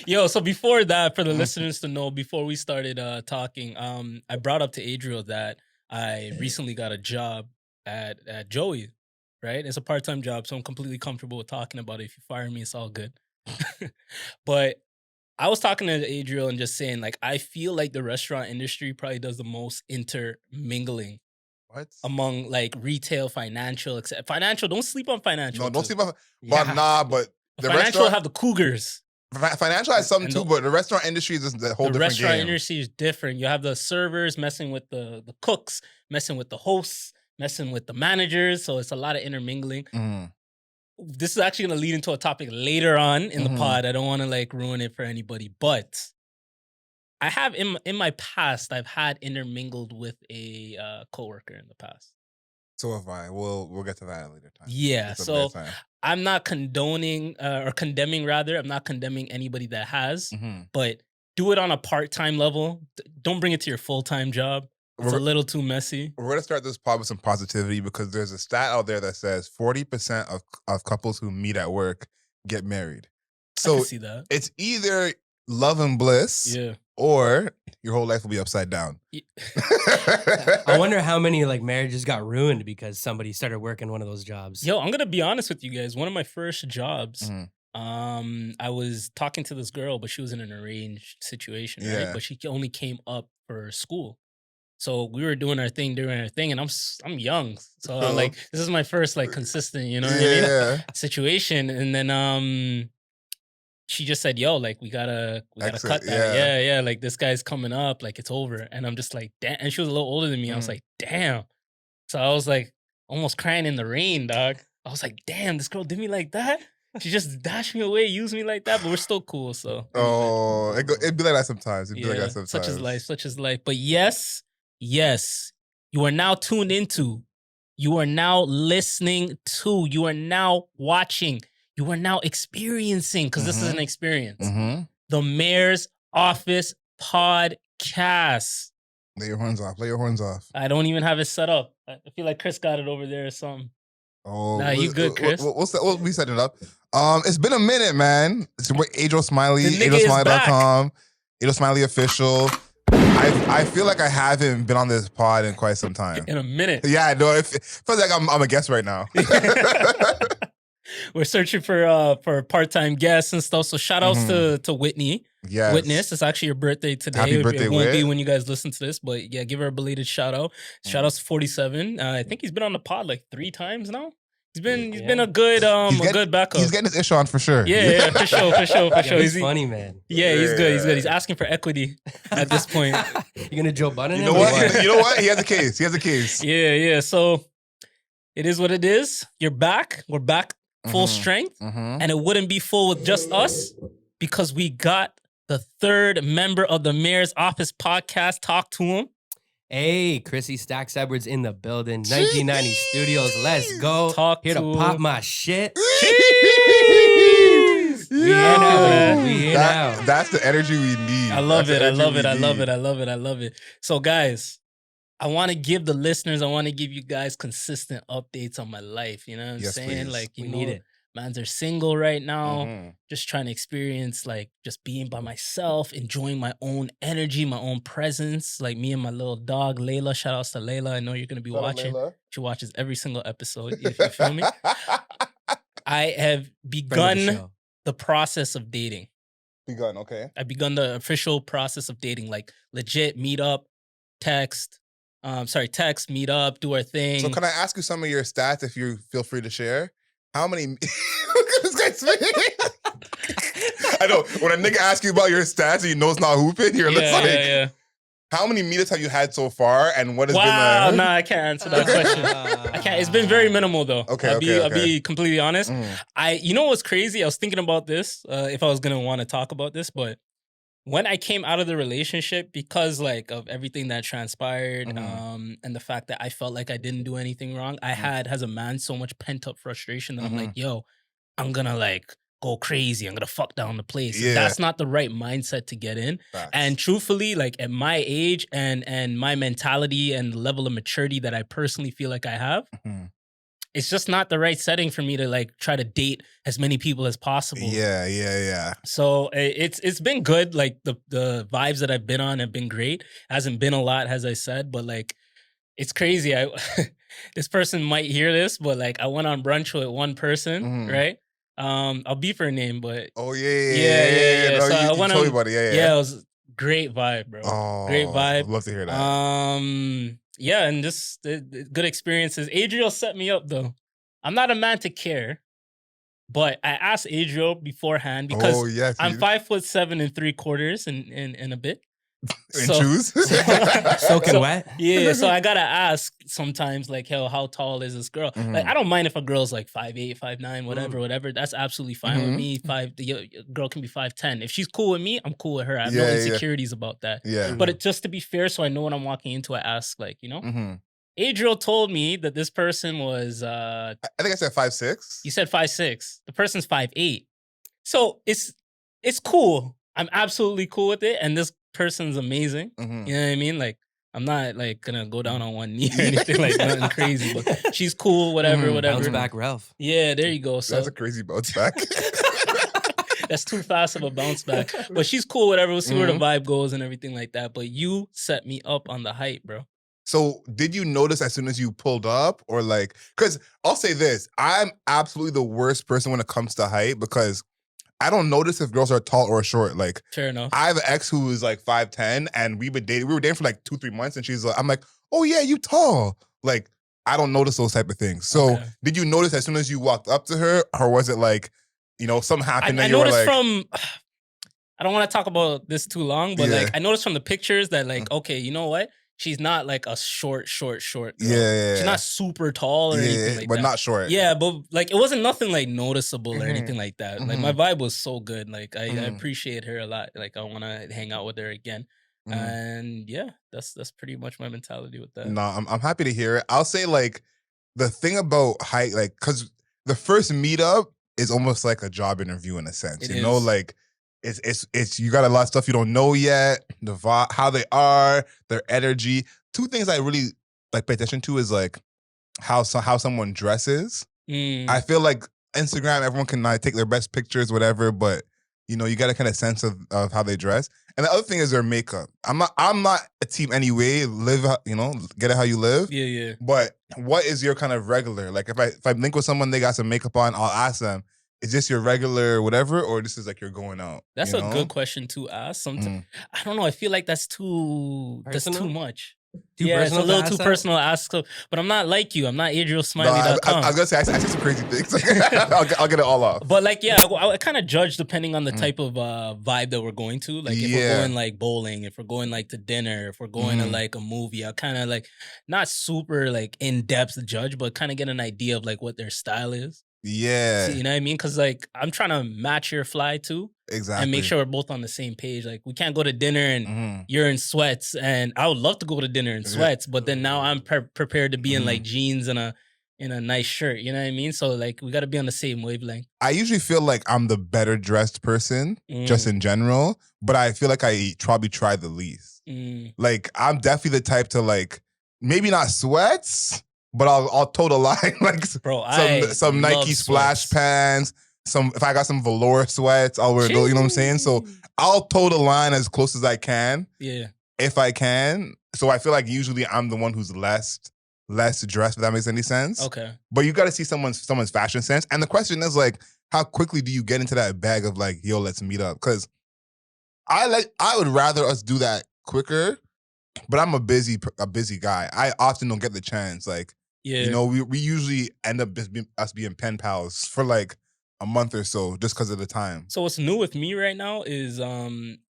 Yo, so before that, for the listeners to know, before we started talking, I brought up to Adriel that I recently got a job at Joey, right? It's a part-time job, so I'm completely comfortable with talking about it. If you fire me, it's all good. But I was talking to Adriel and just saying, like, I feel like the restaurant industry probably does the most intermingling. What? Among like retail, financial, financial. Don't sleep on financial. No, don't sleep on. Yeah. But nah, but the financial have the cougars. Financial has some too, but the restaurant industry is just a whole different game. The restaurant industry is different. You have the servers messing with the cooks, messing with the hosts, messing with the managers. So it's a lot of intermingling. This is actually going to lead into a topic later on in the pod. I don't want to like ruin it for anybody, but I have in my past, I've had intermingled with a coworker in the past. So have I. We'll get to that at a later time. Yeah. So I'm not condoning or condemning rather. I'm not condemning anybody that has, but do it on a part-time level. Don't bring it to your full-time job. It's a little too messy. We're going to start this pod with some positivity because there's a stat out there that says 40% of couples who meet at work get married. So I can see that. It's either love and bliss, or your whole life will be upside down. I wonder how many like marriages got ruined because somebody started working one of those jobs. Yo, I'm gonna be honest with you guys. One of my first jobs, I was talking to this girl, but she was in an arranged situation, right? But she only came up for school. So we were doing our thing, and I'm young, so I'm like, this is my first like consistent, you know what I mean? Situation, and then she just said, "Yo, like we gotta cut that." Yeah. Like this guy's coming up, like it's over. And I'm just like, damn. And she was a little older than me. I was like, damn. So I was like, almost crying in the rain, dog. I was like, damn, this girl did me like that. She just dashed me away, used me like that. But we're still cool. So it'd be like that sometimes. It'd be like that sometimes. Such is life. But yes, you are now tuned into. You are now listening to. You are now watching. You are now experiencing, because this is an experience, the Mayor's Office Podcast. Lay your horns off. I don't even have it set up. I feel like Chris got it over there or something. Oh, nah, you good, Chris? We'll set it up. It's been a minute, man. It's your boy Adriel Smiley, AdrielSmiley.com, Adriel Smiley Official. I feel like I haven't been on this pod in quite some time. In a minute. Yeah, no, it feels like I'm a guest right now. We're searching for part-time guests and stuff. So shout outs to Whitney. Yes. Witness. It's actually your birthday today. Happy birthday, it won't be when you guys listen to this, but yeah, give her a belated shout out. Shout outs to 47. I think he's been on the pod like 3 times now. He's been a good good backup. He's getting his ish on for sure. Yeah, for sure. He's funny, man. Yeah, he's good. He's asking for equity at this point. You gonna Joe Budden? You know what? He has a case. Yeah. So it is what it is. You're back. We're back full strength. And it wouldn't be full with just us because we got the 3rd member of the Mayor's Office Podcast. Talk to him. Hey, Chrissy Stacks Edwards in the building. 1990 Studios. Let's go. Talk here to pop my shit. We here now. That's the energy we need. I love it. So guys, I want to give the listeners, I want to give you guys consistent updates on my life. You know what I'm saying? Please. Like, We need it. Mans are single right now. Just trying to experience like just being by myself, enjoying my own energy, my own presence. Like me and my little dog, Layla. Shout outs to Layla. I know you're going to be watching. She watches every single episode. You feel me? I have begun the process of dating. Okay. I've begun the official process of dating, like legit meet up, text, meet up, do our thing. So can I ask you some of your stats if you feel free to share? How many? Look at this guy's face. I know. When a nigga asks you about your stats and you know it's not hooping, you're like, how many meetups have you had so far? And what has been like? Nah, I can't answer that question. I can't. It's been very minimal though. Okay, I'll be completely honest. You know what's crazy? I was thinking about this, if I was gonna want to talk about this, but when I came out of the relationship, because like of everything that transpired, and the fact that I felt like I didn't do anything wrong, I had as a man so much pent up frustration that I'm like, yo, I'm gonna like go crazy. I'm gonna fuck down the place. Yeah. That's not the right mindset to get in. Facts. And truthfully, like at my age and my mentality and the level of maturity that I personally feel like I have, it's just not the right setting for me to like try to date as many people as possible. Yeah. So it's been good. Like the vibes that I've been on have been great. Hasn't been a lot, as I said, but like it's crazy. This person might hear this, but like I went on brunch with one person, right? I'll beep her name, but yeah. No, So I you went told on, me about it. Yeah, it was great vibe, bro. Great vibe. I'd love to hear that. Yeah, and just good experiences. Adriel set me up though. I'm not a man to care, but I asked Adriel beforehand because I'm 5'7" 3/4 in a bit. In shoes? Soaking wet? Yeah, so I gotta ask sometimes, like, how tall is this girl? Like, I don't mind if a girl's like 5'8", 5'9", whatever. That's absolutely fine with me. The girl can be 5'10". If she's cool with me, I'm cool with her. I have no insecurities about that. Yeah. But just to be fair, so I know what I'm walking into, I ask, like, you know? Adriel told me that this person was... I think I said 5'6". You said 5'6". The person's 5'8". So it's cool. I'm absolutely cool with it. And this person's amazing. You know what I mean? Like, I'm not like gonna go down on one knee or anything like nothing crazy, but she's cool, whatever. Bounce back, Ralph. Yeah, there you go. So that's a crazy bounce back. That's too fast of a bounce back. But she's cool, whatever. We'll see where the vibe goes and everything like that. But you set me up on the height, bro. So did you notice as soon as you pulled up, or like, because I'll say this, I'm absolutely the worst person when it comes to height because I don't notice if girls are tall or short. Like, fair enough. I have an ex who is like 5'10", and we were dating for like 2-3 months, and she's like, I'm like, oh yeah, you tall. Like, I don't notice those type of things. So did you notice as soon as you walked up to her, or was it like, you know, something happened and you were like... I don't want to talk about this too long, but like I noticed from the pictures that like, okay, you know what? She's not like a short girl. Yeah. She's not super tall or anything like that. But not short. Yeah, but like it wasn't nothing like noticeable or anything like that. Like my vibe was so good. Like I appreciate her a lot. Like I want to hang out with her again. And yeah, that's pretty much my mentality with that. No, I'm happy to hear it. I'll say like the thing about height, like, because the first meetup is almost like a job interview in a sense. You know, like it's you got a lot of stuff you don't know yet, the vibe, how they are, their energy. Two things I really like pay attention to is like how someone dresses. I feel like Instagram, everyone can like take their best pictures, whatever, but you know, you got a kind of sense of how they dress. And the other thing is their makeup. I'm not a team anyway. Live, you know, get it how you live. Yeah. But what is your kind of regular? Like if I link with someone, they got some makeup on, I'll ask them, is this your regular whatever, or this is like you're going out? That's a good question to ask. Sometimes I don't know. I feel like that's too much. It's a little too personal to ask. But I'm not like you. I'm not AdrielSmiley.com. I was gonna say I see some crazy things. I'll get it all off. But like, yeah, I kind of judge depending on the type of vibe that we're going to. Like if we're going like bowling, if we're going like to dinner, if we're going to like a movie, I kind of like not super like in depth judge, but kind of get an idea of like what their style is. Yeah. You know what I mean? Because like I'm trying to match your fly too. Exactly. And make sure we're both on the same page. Like we can't go to dinner and you're in sweats, and I would love to go to dinner in sweats, but then now I'm prepared to be in like jeans and a nice shirt. You know what I mean? So like we got to be on the same wavelength. I usually feel like I'm the better dressed person just in general, but I feel like I probably try the least. Like I'm definitely the type to like maybe not sweats, but I'll toe the line. Like some Nike splash pants. If I got some velour sweats, I'll wear those, you know what I'm saying? So I'll toe the line as close as I can. Yeah. If I can. So I feel like usually I'm the one who's less dressed, if that makes any sense. Okay. But you got to see someone's fashion sense. And the question is like, how quickly do you get into that bag of like, yo, let's meet up? Because I would rather us do that quicker, but I'm a busy guy. I often don't get the chance. Like, you know, we usually end up us being pen pals for like a month or so just because of the time. So what's new with me right now is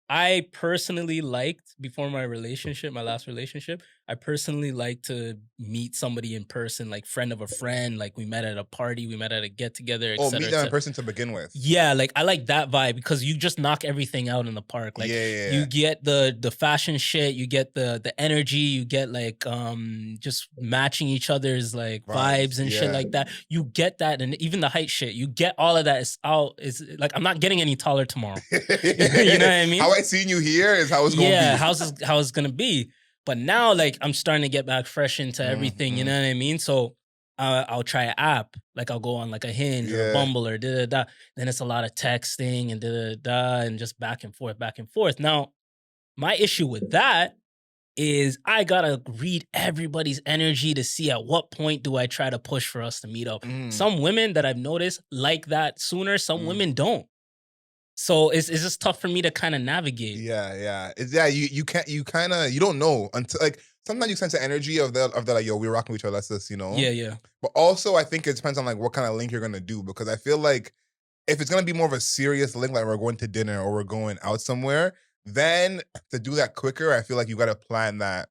I personally liked, before my last relationship, I personally liked to meet somebody in person, like friend of a friend. Like we met at a party, we met at a get together, etc. Oh, meet them in person to begin with. Yeah, like I like that vibe because you just knock everything out in the park. Like you get the fashion shit, you get the energy, you get like just matching each other's like vibes and shit like that. You get that, and even the height shit, you get all of that. Is like I'm not getting any taller tomorrow. You know what I mean? How I seen you here is how it's gonna be. Yeah, how it's gonna be. But now, like, I'm starting to get back fresh into everything, you know what I mean? So I'll try an app, like I'll go on like a Hinge or a Bumble or da-da-da. Then it's a lot of texting and da-da-da and just back and forth, back and forth. Now, my issue with that is I gotta read everybody's energy to see at what point do I try to push for us to meet up. Some women that I've noticed like that sooner, some women don't. So it's just tough for me to kind of navigate. Yeah. You can't, you don't know until like sometimes you sense the energy of the like, yo, we're rocking with each other, let's just, Yeah. But also I think it depends on like what kind of link you're gonna do, because I feel like if it's gonna be more of a serious link, like we're going to dinner or we're going out somewhere, then to do that quicker, I feel like you gotta plan that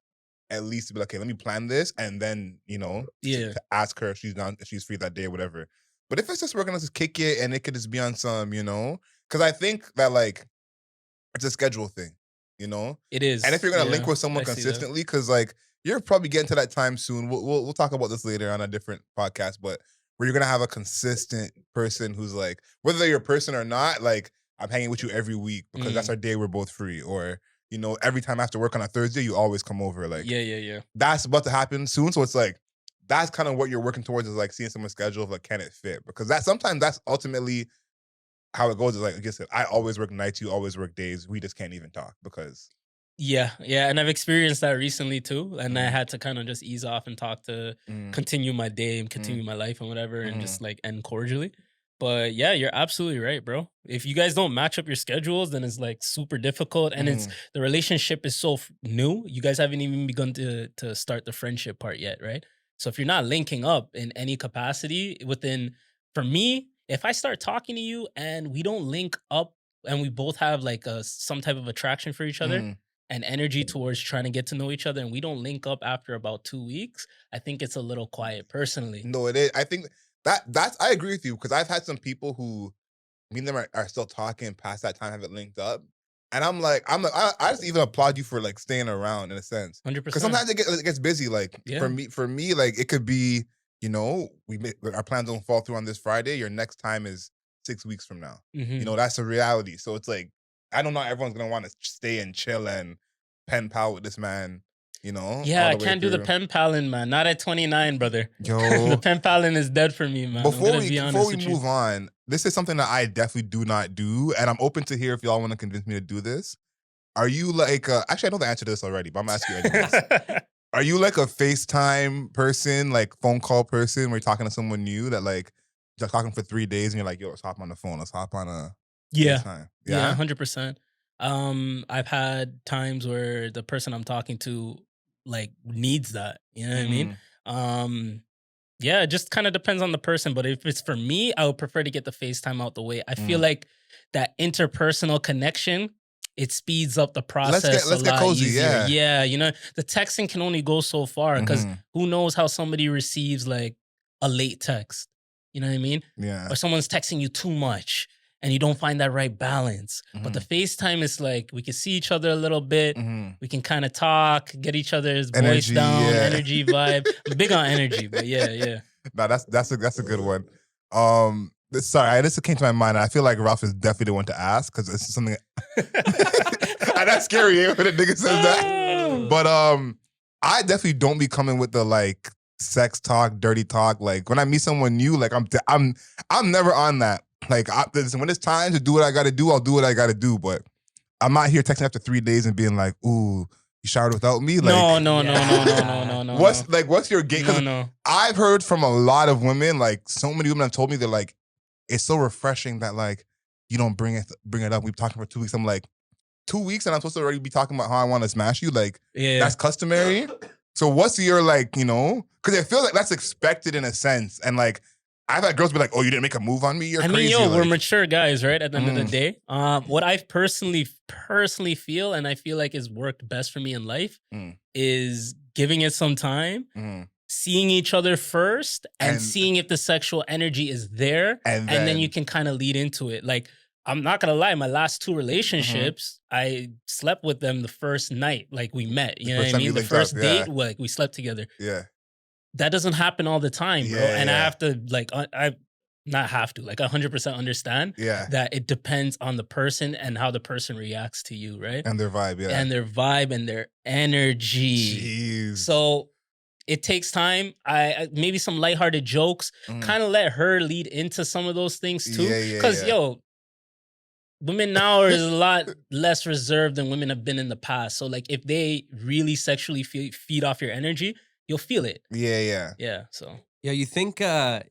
at least to be like, okay, let me plan this, and then to ask her if she's down, if she's free that day or whatever. But if it's just we're gonna just kick it and it could just be on some, because I think that like it's a schedule thing, It is. And if you're gonna link with someone consistently, because like you're probably getting to that time soon. We'll talk about this later on a different podcast, but where you're gonna have a consistent person who's like, whether they're your person or not, like I'm hanging with you every week because that's our day we're both free, or every time after work on a Thursday you always come over. Like yeah. That's about to happen soon, so it's like that's kind of what you're working towards, is like seeing someone's schedule of like, can it fit? Because sometimes that's ultimately how it goes. Is like I said, I always work nights, you always work days. We just can't even talk because. Yeah, and I've experienced that recently too, and I had to kind of just ease off and talk to continue my day and continue my life and whatever, and just like end cordially. But yeah, you're absolutely right, bro. If you guys don't match up your schedules, then it's like super difficult, and it's the relationship is so new. You guys haven't even begun to start the friendship part yet, right? So if you're not linking up in any capacity for me, if I start talking to you and we don't link up and we both have like some type of attraction for each other and energy towards trying to get to know each other, and we don't link up after about 2 weeks, I think it's a little quiet personally. No, it is. I think that's I agree with you, because I've had some people who me and them are still talking past that time, haven't linked up. And I'm like, I just even applaud you for like staying around in a sense. 100%. Because sometimes it gets busy. Like for me, like it could be, our plans don't fall through on this Friday. Your next time is 6 weeks from now. That's a reality. So it's like, I know not everyone's gonna want to stay and chill and pen pal with this man. Yeah, I can't do the pen paling, man. Not at 29, brother. Yo, the pen paling is dead for me, man. Before we move on, this is something that I definitely do not do, and I'm open to hear if y'all want to convince me to do this. Are you like, actually I know the answer to this already, but I'm gonna ask you anyways. Are you like a FaceTime person, like phone call person, where you're talking to someone new that like just talking for 3 days and you're like, yo, let's hop on the phone, let's hop on a FaceTime? Yeah, 100%. I've had times where the person I'm talking to like needs that, you know what I mean? Yeah, it just kind of depends on the person, but if it's for me, I would prefer to get the FaceTime out the way. I feel like that interpersonal connection, it speeds up the process. Let's get cozy, easier. Yeah, the texting can only go so far, because who knows how somebody receives like a late text, you know what I mean? Yeah. Or someone's texting you too much and you don't find that right balance. But the FaceTime is like, we can see each other a little bit. We can kind of talk, get each other's voice down, energy vibe. I'm big on energy, but yeah. No, that's a good one. Sorry, this came to my mind. I feel like Ralph is definitely the one to ask, because it's something. That's scary when a nigga says that. But I definitely don't be coming with the like sex talk, dirty talk. Like when I meet someone new, like I'm never on that. Like listen, when it's time to do what I got to do, I'll do what I got to do. But I'm not here texting after 3 days and being like, "Ooh, you showered without me." Like, no. What's your game? Because I've heard from a lot of women, like so many women have told me, they're like, it's so refreshing that like you don't bring it up. We've talking for 2 weeks. I'm like, 2 weeks, and I'm supposed to already be talking about how I want to smash you. Like, that's customary. So what's your like, because I feel like that's expected in a sense, and like. I've had girls be like, "Oh, you didn't make a move on me? You're crazy." We're mature guys, right? At the end of the day, what I personally feel, and I feel like has worked best for me in life, is giving it some time, seeing each other first, and seeing if the sexual energy is there, and then you can kind of lead into it. Like, I'm not gonna lie, my last 2 relationships, I slept with them the first night, like we met. You know what I mean? The first date, like we slept together. Yeah. That doesn't happen all the time, bro. And I have to like, I not have to, like 100% understand that it depends on the person and how the person reacts to you, right? And their vibe, And their vibe and their energy. Jeez. So it takes time. I maybe some lighthearted jokes, kind of let her lead into some of those things too. Because women now are a lot less reserved than women have been in the past. So like if they really sexually feed off your energy, you'll feel it. Yeah. So yeah, you think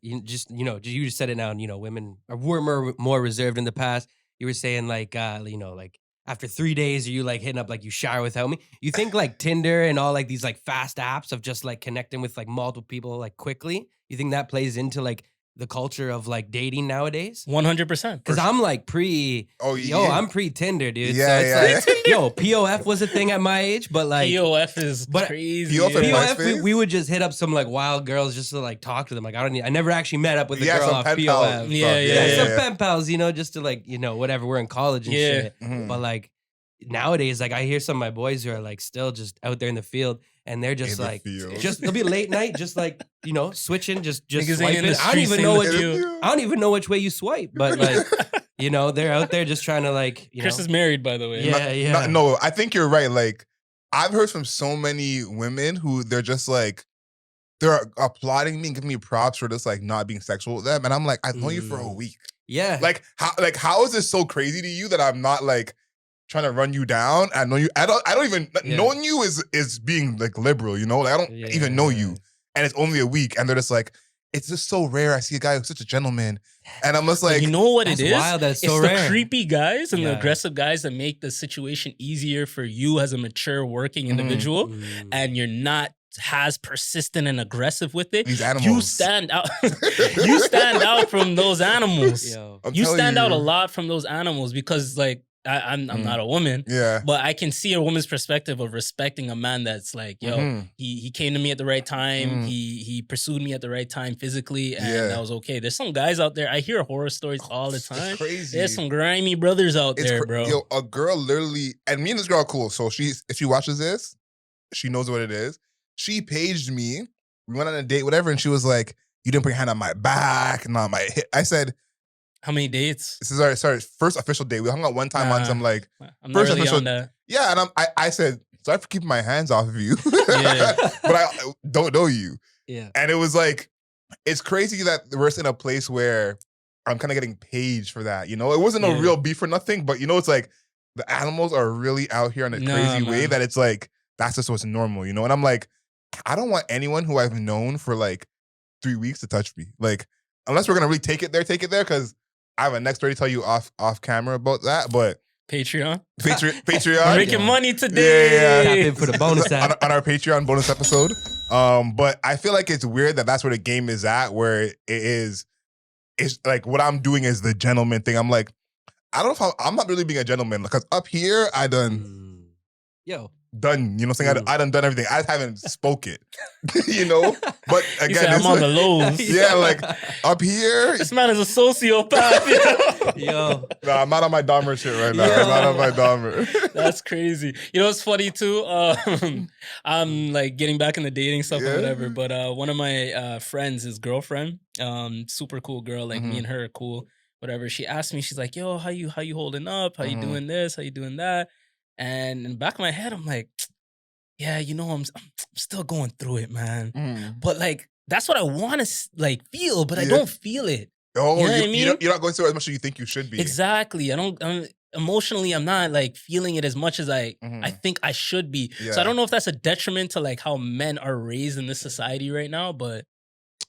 you just said it now. Women were more reserved in the past. You were saying like like after 3 days, are you like hitting up like you shower without me? You think like Tinder and all like these like fast apps of just like connecting with like multiple people like quickly? You think that plays into like the culture of like dating nowadays? 100%. Because I'm like I'm pre-Tinder, dude. POF was a thing at my age, but like POF is crazy. POF we would just hit up some like wild girls just to like talk to them. Like I never actually met up with a girl off POF. Some pen pals, just to like, whatever, we're in college and shit. But like nowadays, like I hear some of my boys who are like still just out there in the field. And they're just they'll be late night, just like, switching, just swiping. I don't even know which way you swipe, but like, they're out there just trying to like, Chris is married, by the way. Yeah. No, I think you're right. Like, I've heard from so many women who they're just like, they're applauding me and giving me props for just like not being sexual with them. And I'm like, I've known you for a week. Yeah. Like, how is this so crazy to you that I'm not like trying to run you down? I know you. I don't even knowing you is being like liberal. Like I don't even know you, and it's only a week, and they're just like, it's just so rare. I see a guy who's such a gentleman, and I'm just like, you know what it is? Wild, that's so it's rare. The creepy guys and the aggressive guys that make the situation easier for you as a mature working individual, and you're not as persistent and aggressive with it. These animals. You stand out. You stand out from those animals. You stand out a lot from those animals because like. I'm not a woman, but I can see a woman's perspective of respecting a man that's like, he came to me at the right time, he pursued me at the right time physically, and that was okay. There's some guys out there, I hear horror stories all the time. It's crazy. There's some grimy brothers out there, bro. Yo, a girl literally, and me and this girl are cool, so if she watches this, she knows what it is. She paged me, we went on a date, whatever, and she was like, you didn't put your hand on my back, not my hip. I said, how many dates? This is our first official date. We hung out one time on some like I'm first really official. On that. Yeah, and I said, sorry for keeping my hands off of you, but I don't know you. Yeah, and it was like, it's crazy that we're in a place where I'm kind of getting paged for that. It wasn't a real beef or nothing, but it's like the animals are really out here in a crazy way that it's like that's just what's normal, And I'm like, I don't want anyone who I've known for like 3 weeks to touch me, like unless we're gonna really take it there, because. I have a next story to tell you off camera about that, but Patreon. We're making money today. Tap in for the bonus on our Patreon bonus episode. But I feel like it's weird that that's where the game is at, where it's like what I'm doing is the gentleman thing. I'm like, I don't know if I'm not really being a gentleman because up here I done done, I done everything. I haven't spoke it, But again, I'm on the lows. Yeah, like up here. This man is a sociopath. Yo. No, I'm not on my Dahmer shit right now. I'm not on my Dahmer. That's crazy. It's funny too. I'm like getting back in the dating stuff or whatever, but one of my friends, his girlfriend, super cool girl, like me and her are cool, whatever. She asked me, she's like, yo, how you holding up? How you doing this? How you doing that? And in the back of my head, I'm like, yeah, I'm still going through it, man. But like, that's what I want to like feel, but I don't feel it. Oh, you know what I mean? You're not going through it as much as you think you should be. Exactly. Emotionally, I'm not like feeling it as much as I think I should be. Yeah. So I don't know if that's a detriment to like how men are raised in this society right now, but.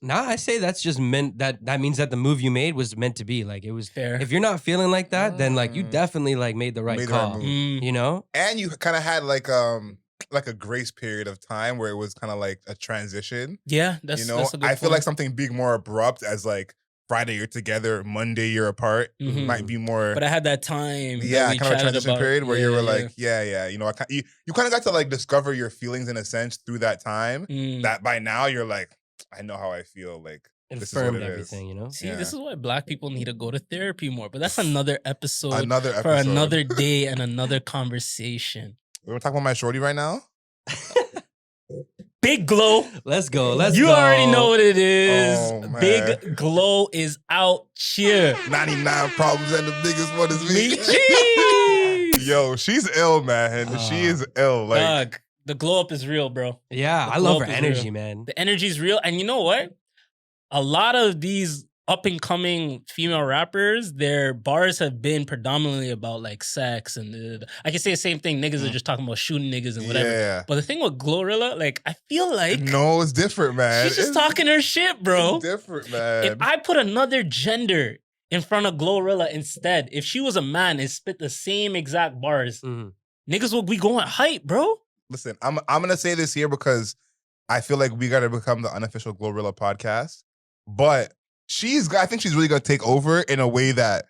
Nah, I say that's just meant that means that the move you made was meant to be. Like it was fair. If you're not feeling like that, then like you definitely like made the right call. And you kind of had like a grace period of time where it was kind of like a transition. Yeah, that's that's a good I feel like something being more abrupt as like Friday you're together, Monday you're apart might be more. But I had that time. Yeah, kind of a transition period where you were like, you kind of got to like discover your feelings in a sense through that time. That by now you're like, I know how I feel. Like this is what it everything, See, this is why Black people need to go to therapy more. But that's another episode. For another day and another conversation. We're gonna talk about my shorty right now. Big Glow. Let's go. You already know what it is. Oh, Big Glow is out here. 99 problems and the biggest one is me. Yo, she's ill, man. She is ill. Like, The glow up is real, bro. Yeah, I love her energy, man. The energy is real. And you know what? A lot of these up and coming female rappers, their bars have been predominantly about like sex and I can say the same thing. Niggas are just talking about shooting niggas and whatever. Yeah. But the thing with GloRilla, like I feel like no, it's different, man. She's just talking her shit, bro. It's different, man. If I put another gender in front of GloRilla instead, if she was a man and spit the same exact bars, niggas would be going hype, bro. Listen, I'm gonna say this here because I feel like we gotta become the unofficial GloRilla podcast. But I think she's really gonna take over in a way that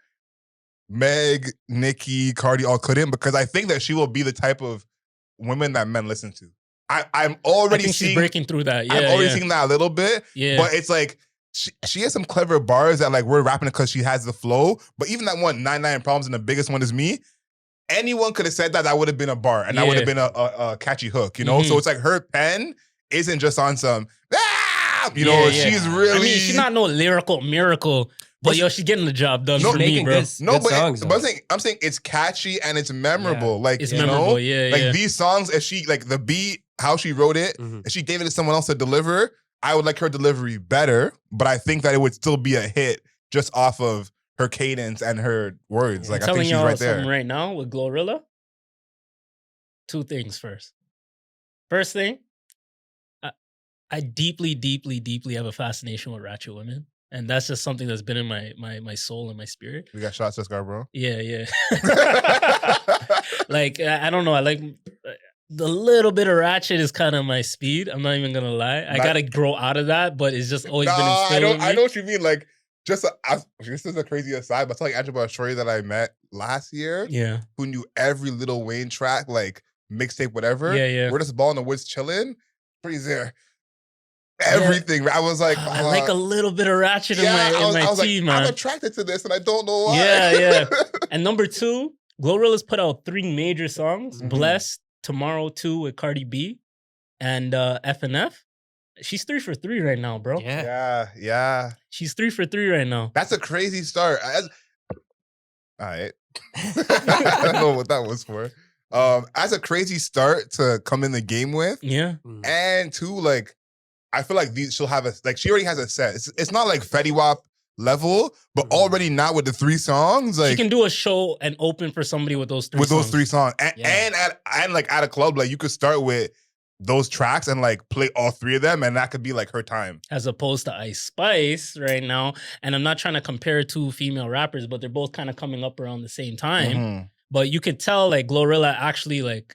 Meg, Nicki, Cardi all couldn't, because I think that she will be the type of women that men listen to. I'm already seeing she's breaking through that. Yeah, I'm already seeing that a little bit. Yeah. But it's like she has some clever bars that like we're rapping because she has the flow. But even that one, 99 Problems, and the biggest one is me. Anyone could have said that would have been a bar, and that would have been a catchy hook, you know? So it's like her pen isn't just on some, she's really... I mean, she's not no lyrical miracle, but she's getting the job done for me, bro. Good songs, but I'm saying it's catchy and it's memorable. Like, it's memorable, like these songs, if she, like the beat, how she wrote it, if she gave it to someone else to deliver, I would like her delivery better, but I think that it would still be a hit just off of her cadence and her words. Like, I think she's right there. Something right now with GloRilla. Two things first. First thing, I deeply, deeply, deeply have a fascination with ratchet women. And that's just something that's been in my soul and my spirit. We got shots to Scarborough. Yeah. Like, I don't know. I like the little bit of ratchet is kind of my speed. I'm not even going to lie. I got to grow out of that, but it's just always been instilled in me. I know what you mean. Like, this is a crazy aside, but it's like Adriel, a shorty that I met last year. Yeah. Who knew every Lil Wayne track, like mixtape, whatever. Yeah. We're just ball in the woods chilling. Shorty's there. Everything. Yeah. I was like, I like a little bit of ratchet in my tea, man. I'm attracted to this and I don't know why. Yeah. And number two, GloRilla's put out 3 major songs. Blessed, Tomorrow 2 with Cardi B, and FNF. She's 3 for 3 right now, bro. Yeah. She's 3 for 3 right now. That's a crazy start. All right. I don't know what that was for. As a crazy start to come in the game with. Yeah. And two, like, I feel like she'll have she already has a set. It's not like Fetty Wap level, but already now with the 3 songs, like she can do a show and open for somebody with those 3 songs. Those 3 songs. And like at a club, like you could start with those tracks and like play all 3 of them, and that could be like her time. As opposed to Ice Spice right now. And I'm not trying to compare 2 female rappers, but they're both kind of coming up around the same time. But you could tell like GloRilla actually like,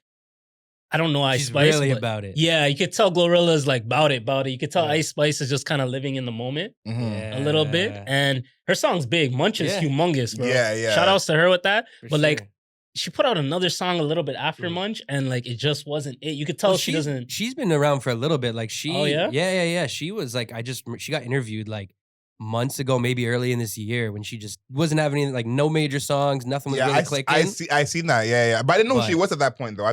I don't know Ice Spice. She's really about it. Yeah, you could tell GloRilla is like about it. You could tell Ice Spice is just kind of living in the moment a little bit. And her song's big. Munch is humongous, bro. Yeah. Shout outs to her with that. Like, she put out another song a little bit after Munch, and like it just wasn't it. You could tell she doesn't. She's been around for a little bit. Like she, oh yeah, yeah. She was like, she got interviewed like months ago, maybe early in this year, when she just wasn't having any, like no major songs, nothing was really clicking. I seen that, yeah. But I didn't know who she was at that point though.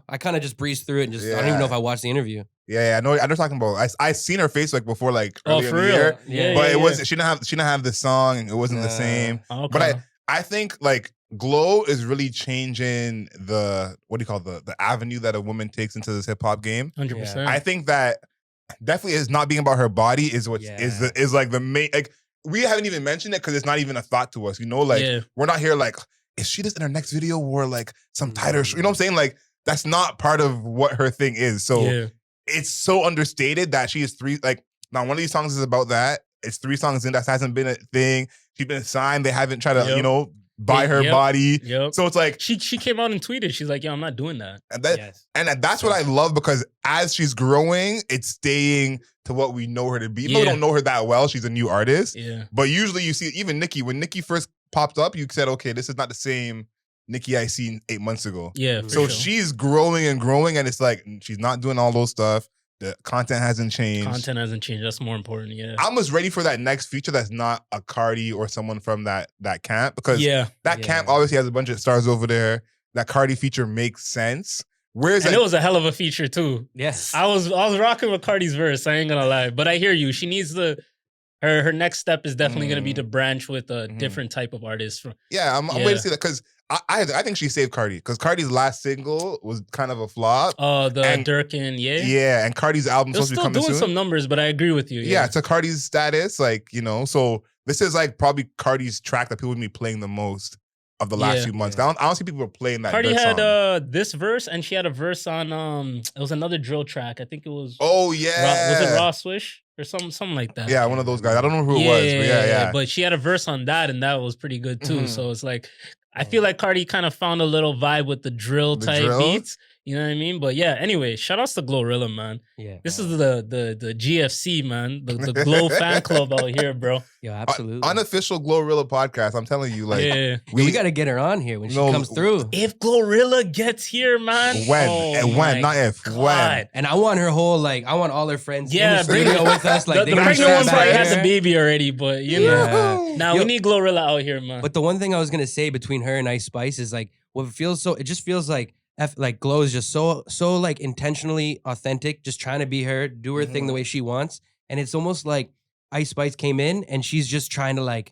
I kind of just breezed through it and I don't even know if I watched the interview. Yeah, I know talking about. I seen her face like before, like earlier in the year. Yeah, but it was she didn't have the song. It wasn't the same. Okay. But I think like Glow is really changing the the avenue that a woman takes into this hip hop game. 100%. I think that definitely is not being about her body is what is like the main, like we haven't even mentioned it because it's not even a thought to us, you know, like we're not here like, is she just in her next video wore like some tighter you know what I'm saying, like that's not part of what her thing is. So it's so understated that she is 3, like now one of these songs is about that. It's 3 songs in, that hasn't been a thing. She's been signed, they haven't tried to you know buy her body. So it's like she came out and tweeted, she's like, yo, I'm not doing that. And that's what I love, because as she's growing, it's staying to what we know her to be. Even though we don't know her that well, she's a new artist. Yeah. But usually you see, even Nicki, when Nicki first popped up, you said, okay, this is not the same Nicki I seen 8 months ago. Yeah. So she's growing and growing, and it's like she's not doing all those stuff. The content hasn't changed. That's more important. Yeah. I'm just ready for that next feature that's not a Cardi or someone from that camp, because that camp obviously has a bunch of stars over there. That Cardi feature makes sense. And it was a hell of a feature too. Yes. I was rocking with Cardi's verse. I ain't gonna lie, but I hear you. She needs to her next step is definitely gonna be to branch with a different type of artist. I'm waiting to see that because I think she saved Cardi because Cardi's last single was kind of a flop. Oh, the Dirk and yeah, and Cardi's album supposed to be coming soon. Still doing some numbers, but I agree with you. Yeah, to Cardi's status, like so this is like probably Cardi's track that people would be playing the most of the last few months. I don't see people playing that. Cardi had this verse, and she had a verse on it was another drill track. I think it was. Oh yeah, was it Raw Swish? Or something like that. Yeah, one of those guys. I don't know who it was, but yeah. But she had a verse on that, and that was pretty good too. So it's like, I feel like Cardi kind of found a little vibe with the drill type beats. You know what I mean? But yeah, anyway, shout outs to GloRilla, man. Yeah. This is the GFC, man. The Glo fan club out here, bro. Yeah, absolutely. Unofficial GloRilla podcast. I'm telling you, like we got to get her on here when she comes through. If GloRilla gets here, man. When, not if. God. When. And I want her whole, I want all her friends in the studio with us. Like, the pregnant one probably has a baby already, but you know. Now we need GloRilla out here, man. But the one thing I was going to say between her and Ice Spice is like, it just feels like Glo is just so like intentionally authentic, just trying to be her, do her thing the way she wants. And it's almost like Ice Spice came in and she's just trying to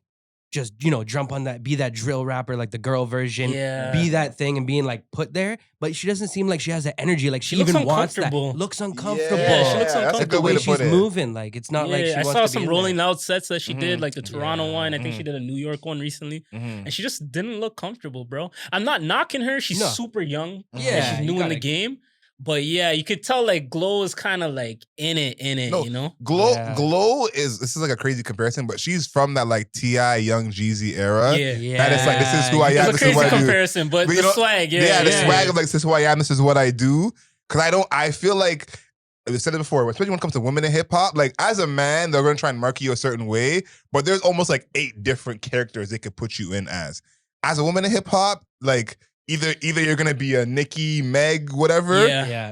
just jump on that, be that drill rapper, like the girl version, be that thing and being put there. But she doesn't seem like she has that energy, like she even wants that. Looks uncomfortable. Yeah, she looks uncomfortable. That's a good way to put she's moving, it's not like she wants to be I saw some rolling out sets that she did, like the Toronto one. I think she did a New York one recently, and she just didn't look comfortable, bro. I'm not knocking her. She's super young. Yeah, she's new in the game. But yeah, you could tell Glo is kind of in it, no, Glo is, this is a crazy comparison, but she's from that T.I. Young Jeezy era. Yeah. That is this is who I am, this is what I do. Comparison, but the swag, the swag of this is who I am, this is what I do. Cause I feel like, I said it before, especially when it comes to women in hip hop, as a man, they're gonna try and market you a certain way, but there's almost 8 different characters they could put you in as. As a woman in hip hop, Either you're gonna be a Nicki, Meg, whatever,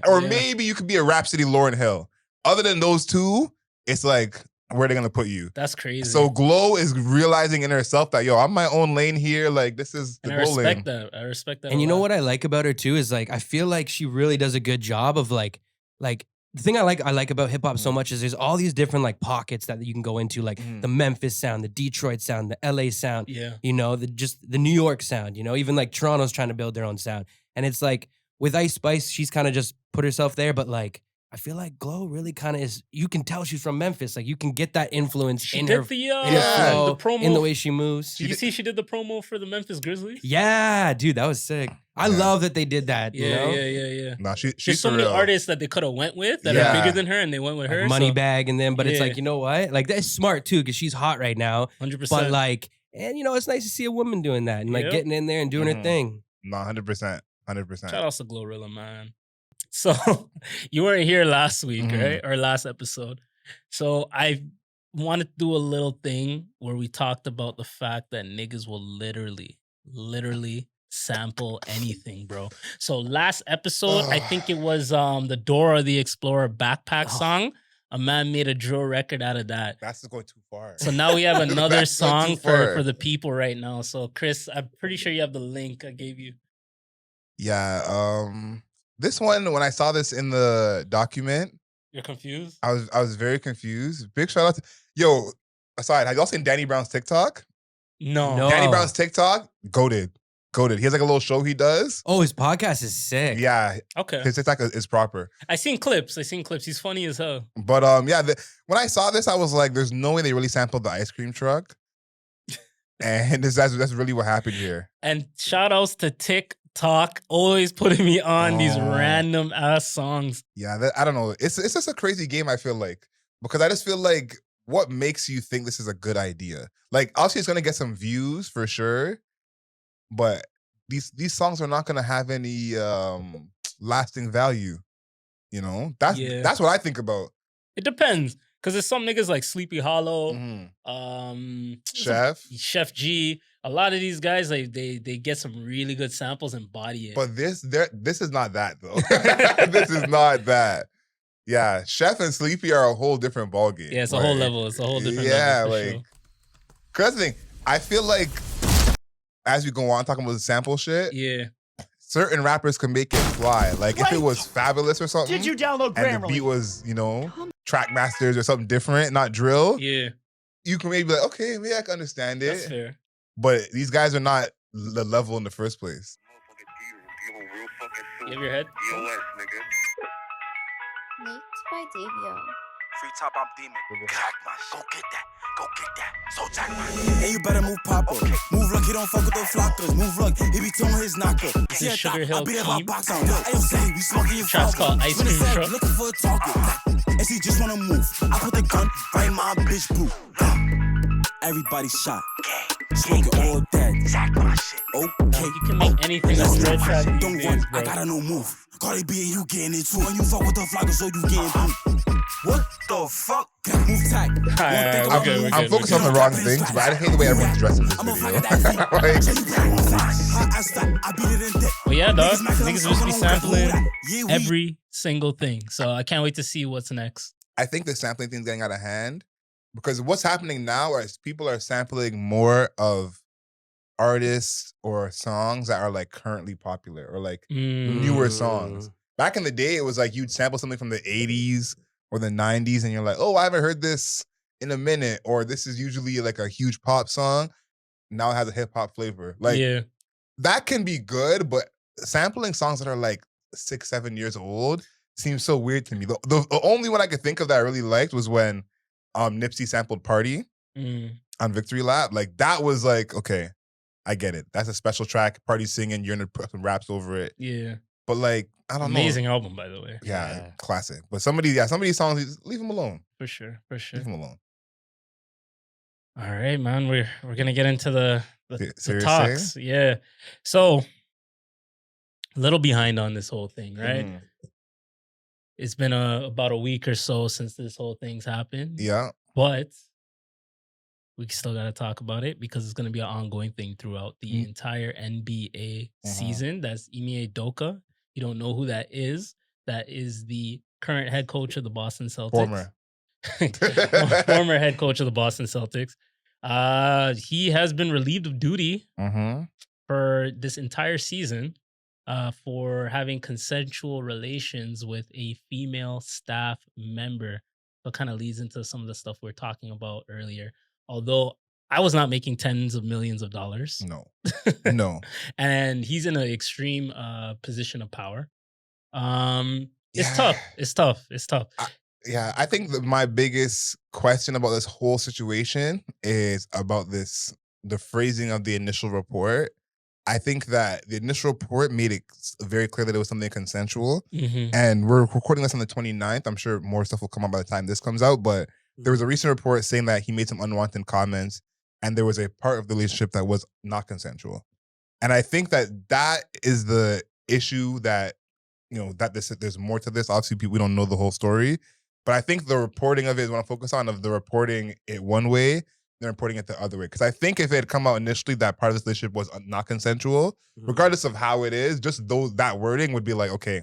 or maybe you could be a Rhapsody, Lauryn Hill. Other than those two, it's where are they gonna put you? That's crazy. So Glo is realizing in herself that I'm my own lane here. This is the Glo lane. I respect that. And you know what I like about her too is I feel like she really does a good job of the thing I like about hip hop so much is there's all these different pockets that you can go into, the Memphis sound, the Detroit sound, the LA sound, the New York sound, even Toronto's trying to build their own sound. And it's with Ice Spice, she's kind of just put herself there, but I feel like Glo really kind of is, you can tell she's from Memphis. You can get that influence in her flow, the promo, in the way she moves. Did you see she did the promo for the Memphis Grizzlies? Yeah, dude, that was sick. I love that they did that. Yeah. Nah, she's There's so many artists that they could have went with that are bigger than her, and they went with her. Moneybag and them, but it's you know what? That's smart too, because she's hot right now. 100%. But and it's nice to see a woman doing that and getting in there and doing her thing. Nah, 100%. Shout out to GloRilla, man. So you weren't here last week, right? Or last episode. So I wanted to do a little thing where we talked about the fact that niggas will literally sample anything, bro. So last episode, I think it was the Dora the Explorer backpack song. A man made a drill record out of that. That's going too far. So now we have another song for the people right now. So Chris, I'm pretty sure you have the link I gave you. Yeah. This one, when I saw this in the document, you're confused? I was very confused. Big shout out to aside, have y'all seen Danny Brown's TikTok? No. Danny Brown's TikTok, goated. He has a little show he does. Oh, his podcast is sick. Yeah. Okay. His TikTok is proper. I seen clips. He's funny as hell. But when I saw this, I was like, there's no way they really sampled the ice cream truck. And that's really what happened here. And shout outs to TikTok, always putting me on these random ass songs. Yeah, I don't know. It's just a crazy game, I feel like. Because I just feel like, what makes you think this is a good idea? Obviously it's gonna get some views for sure, but these songs are not gonna have any lasting value. That's what I think about. It depends. Because there's some niggas like Sleepy Hollow, Chef G. A lot of these guys, they get some really good samples and body it. But this is not that though. This is not that. Yeah, Chef and Sleepy are a whole different ballgame. Yeah, it's a whole level. It's a whole different level. Yeah, cause that's the thing. I feel like as we go on talking about the sample shit, certain rappers can make it fly. If it was Fabulous or something, did you download Grammarly? And the beat was, Trackmasters or something different, not drill. Yeah. you can maybe be like, okay, maybe I can understand it. That's fair. But these guys are not the level in the first place. You have your head? Leaked by Adriel. Free top, I'm demon. Jackman, go get that. Go get that. So Jackman. And you better move Papa. Okay. Move like he don't fuck with the flockers. Move like he be towing his knocker. See a Sugar Hill team. We smoking your Trap's called Ice Cream Truck. Looking for a target. And she just wanna move. I put the gun right in my bitch boo. Everybody shot. Smoking all that. Jackman shit. Okay. You can make anything a red track these Don't days, run. bro. I gotta no move. Cardi B and you getting it too. And you fuck with the flockers, so you getting what the fuck? Move tight. I'm focused on the wrong things, but I hate the way everyone's dressed in this video. Well, yeah, dog. Niggas just be sampling every single thing. So I can't wait to see what's next. I think the sampling thing's getting out of hand because what's happening now is people are sampling more of artists or songs that are like currently popular or like newer songs. Back in the day, it was like you'd sample something from the 80s or the 90s and you're like, oh, I haven't heard this in a minute, or this is usually like a huge pop song. Now it has a hip hop flavor. Like that can be good, but sampling songs that are like 6-7 years old seems so weird to me. The only one I could think of that I really liked was when Nipsey sampled Party on Victory Lap. Like that was like, okay, I get it. That's a special track. Party singing, you're gonna put some raps over it. Yeah. But like, I don't know. Amazing album, by the way. Yeah, classic. But some of these songs, leave them alone. For sure. Leave them alone. All right, man. We're gonna get into the talks. Thing? Yeah. So a little behind on this whole thing, right? It's been about a week or so since this whole thing's happened. Yeah. But we still got to talk about it because it's going to be an ongoing thing throughout the entire NBA season. That's Ime Udoka. You don't know who that is. That is the current head coach of the Boston Celtics. Former head coach of the Boston Celtics. He has been relieved of duty for this entire season for having consensual relations with a female staff member. That kind of leads into some of the stuff we were talking about earlier. Although I was not making tens of millions of dollars. No. And he's in an extreme position of power. It's tough. It's tough. I think that my biggest question about this whole situation is about the phrasing of the initial report. I think that the initial report made it very clear that it was something consensual. And we're recording this on the 29th. I'm sure more stuff will come out by the time this comes out, but there was a recent report saying that he made some unwanted comments and there was a part of the relationship that was not consensual. And I think that is the issue that, that there's more to this. Obviously, we don't know the whole story, but I think the reporting of it is what I focus on, of the reporting it one way, then reporting it the other way. Because I think if it had come out initially that part of this relationship was not consensual, regardless of how it is, just that wording would be like, okay,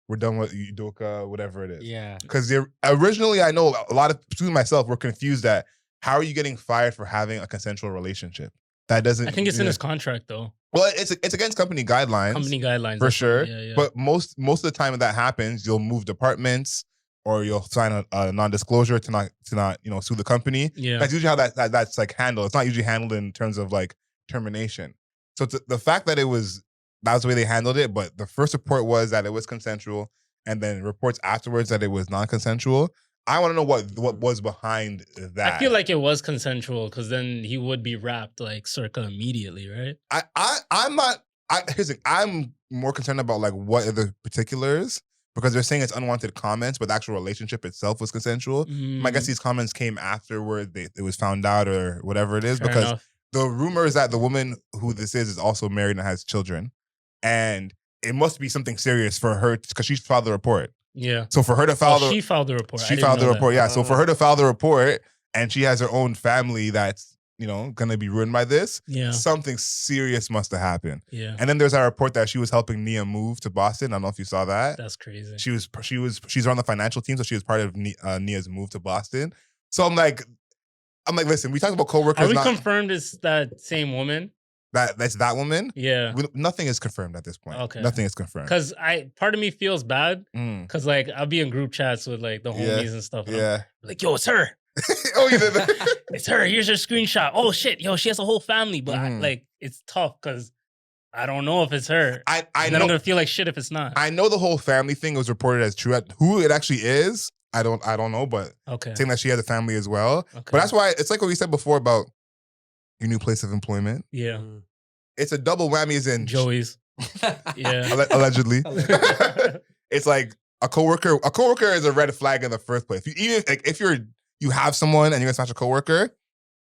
we're done with Udoka, whatever it is. Yeah. Because originally, I know a lot of, including myself, were confused that how are you getting fired for having a consensual relationship? That doesn't. I think it's in his contract, though. Well, it's against company guidelines. Company guidelines. For sure. Yeah. But most of the time when that happens, you'll move departments or you'll sign a non-disclosure to not sue the company. Yeah. That's usually how that's like handled. It's not usually handled in terms of like termination. So the fact that that was the way they handled it, but the first report was that it was consensual, and then reports afterwards that it was non-consensual. I want to know what was behind that. I feel like it was consensual because then he would be wrapped like circa immediately, right? I'm not. Here's the thing. I'm more concerned about like what are the particulars, because they're saying it's unwanted comments, but the actual relationship itself was consensual. I guess these comments came afterward. It was found out or whatever it is. Fair because enough. The rumor is that the woman who this is also married and has children. And it must be something serious for her because she filed the report. Yeah. So for her to file she filed the report. She filed the report, yeah. So for her to file the report and she has her own family that's, gonna be ruined by this, something serious must have happened. Yeah. And then there's a report that she was helping Nia move to Boston. I don't know if you saw that. That's crazy. She's on the financial team, so she was part of Nia's move to Boston. So I'm like, listen, we talk about coworkers. Are we confirmed it's that same woman? That's that woman? Yeah. Nothing is confirmed at this point. Okay. Nothing is confirmed. Because part of me feels bad because like I'll be in group chats with like the homies and stuff. And I'm like, yo, it's her. Oh, you did that? It's her. Here's her screenshot. Oh shit, yo, she has a whole family, but it's tough because I don't know if it's her. I know, I'm gonna feel like shit if it's not. I know the whole family thing was reported as true. Who it actually is, I don't know, but saying that she has a family as well. Okay. But that's why it's like what we said before about your new place of employment. Yeah, it's a double whammy, as in Joey's. Yeah, allegedly. It's like a coworker. A coworker is a red flag in the first place. If you have someone and you're gonna smash a coworker,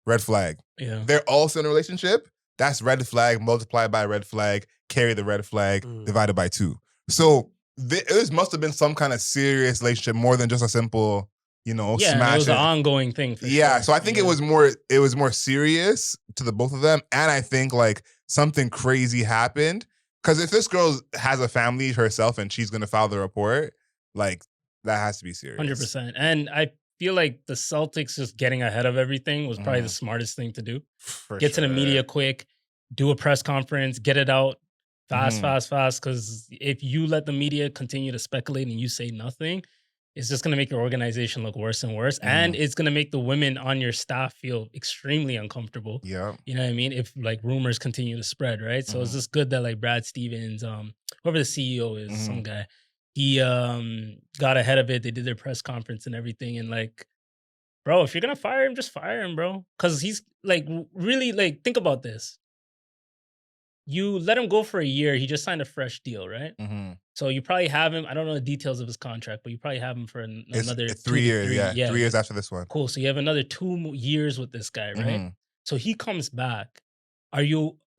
red flag. Yeah, they're also in a relationship. That's red flag multiplied by red flag. Carry the red flag divided by 2. So this must have been some kind of serious relationship, more than just a simple, smash. It was an ongoing thing. Sure. So I think it was more serious to the both of them, and I think like something crazy happened. Because if this girl has a family herself and she's gonna file the report, like that has to be serious. 100%. And I feel like the Celtics just getting ahead of everything was probably the smartest thing to do. Get to the media quick, do a press conference, get it out fast. Because if you let the media continue to speculate and you say nothing, it's just going to make your organization look worse and worse. And it's going to make the women on your staff feel extremely uncomfortable. Yeah. You know what I mean? If like rumors continue to spread, right? So it's just good that like Brad Stevens, whoever the CEO is, some guy, he got ahead of it. They did their press conference and everything. And like, bro, if you're going to fire him, just fire him, bro. Because he's like, really, like, think about this. You let him go for a year. He just signed a fresh deal, right? So you probably have him. I don't know the details of his contract, but you probably have him for another 3 years. Yeah, 3 years after this one. Cool. So you have another 2 years with this guy, right? So he comes back.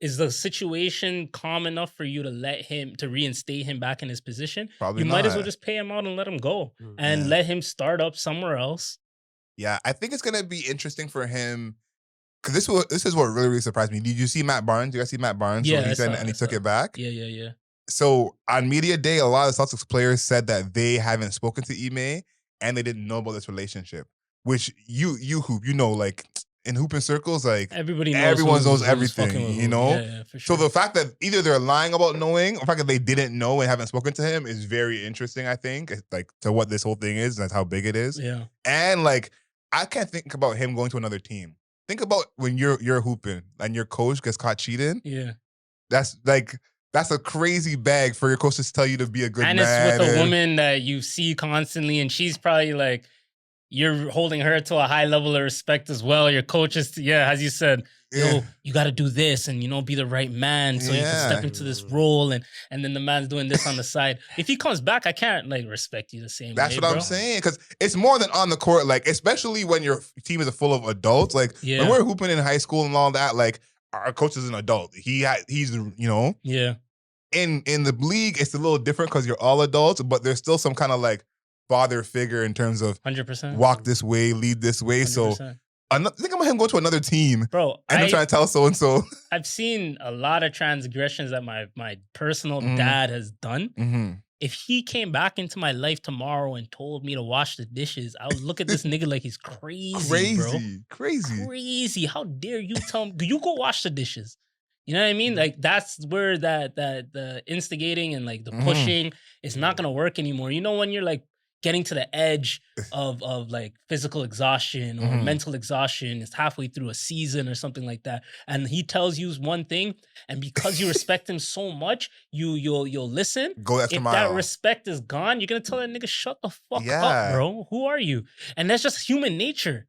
Is the situation calm enough for you to reinstate him back in his position? Probably you not. Might as well just pay him out and let him go and let him start up somewhere else. Yeah, I think it's gonna be interesting for him. Because this is what really surprised me. Did you see Matt Barnes? You guys see Matt Barnes? Yeah, he took it back. Yeah. So on media day, a lot of the Celtics players said that they haven't spoken to Ime and they didn't know about this relationship. Which you hoop, like in hooping circles, like everyone knows everything, Yeah, for sure. So the fact that either they're lying about knowing, or the fact that they didn't know and haven't spoken to him is very interesting. I think, like to what this whole thing is, that's how big it is. Yeah, and like I can't think about him going to another team. Think about when you're hooping and your coach gets caught cheating. Yeah. That's a crazy bag for your coach to tell you to be a good man. And it's with a woman that you see constantly, and she's probably like, you're holding her to a high level of respect as well. Your coach is, as you said, yo, you got to do this and, be the right man so you can step into this role. And then the man's doing this on the side. If he comes back, I can't like respect you the same way. That's what I'm saying. Because it's more than on the court, like, especially when your team is full of adults. Like, when we're hooping in high school and all that, like, our coach is an adult. He's, Yeah. In the league, it's a little different because you're all adults, but there's still some kind of like father figure in terms of 100% walk this way, lead this way. 100%. So think about him going to another team, bro. And I'm trying to tell so and so. I've seen a lot of transgressions that my personal dad has done. If he came back into my life tomorrow and told me to wash the dishes, I would look at this nigga like he's crazy, bro. Crazy. How dare you tell me? You go wash the dishes. You know what I mean? Like that's where the instigating and like the pushing is not gonna work anymore. You know when you're like getting to the edge of like physical exhaustion or mental exhaustion, it's halfway through a season or something like that, and he tells you one thing, and because you respect him so much, you'll listen. Go extra mile. If that respect is gone, you're gonna tell that nigga shut the fuck up, bro. Who are you? And that's just human nature.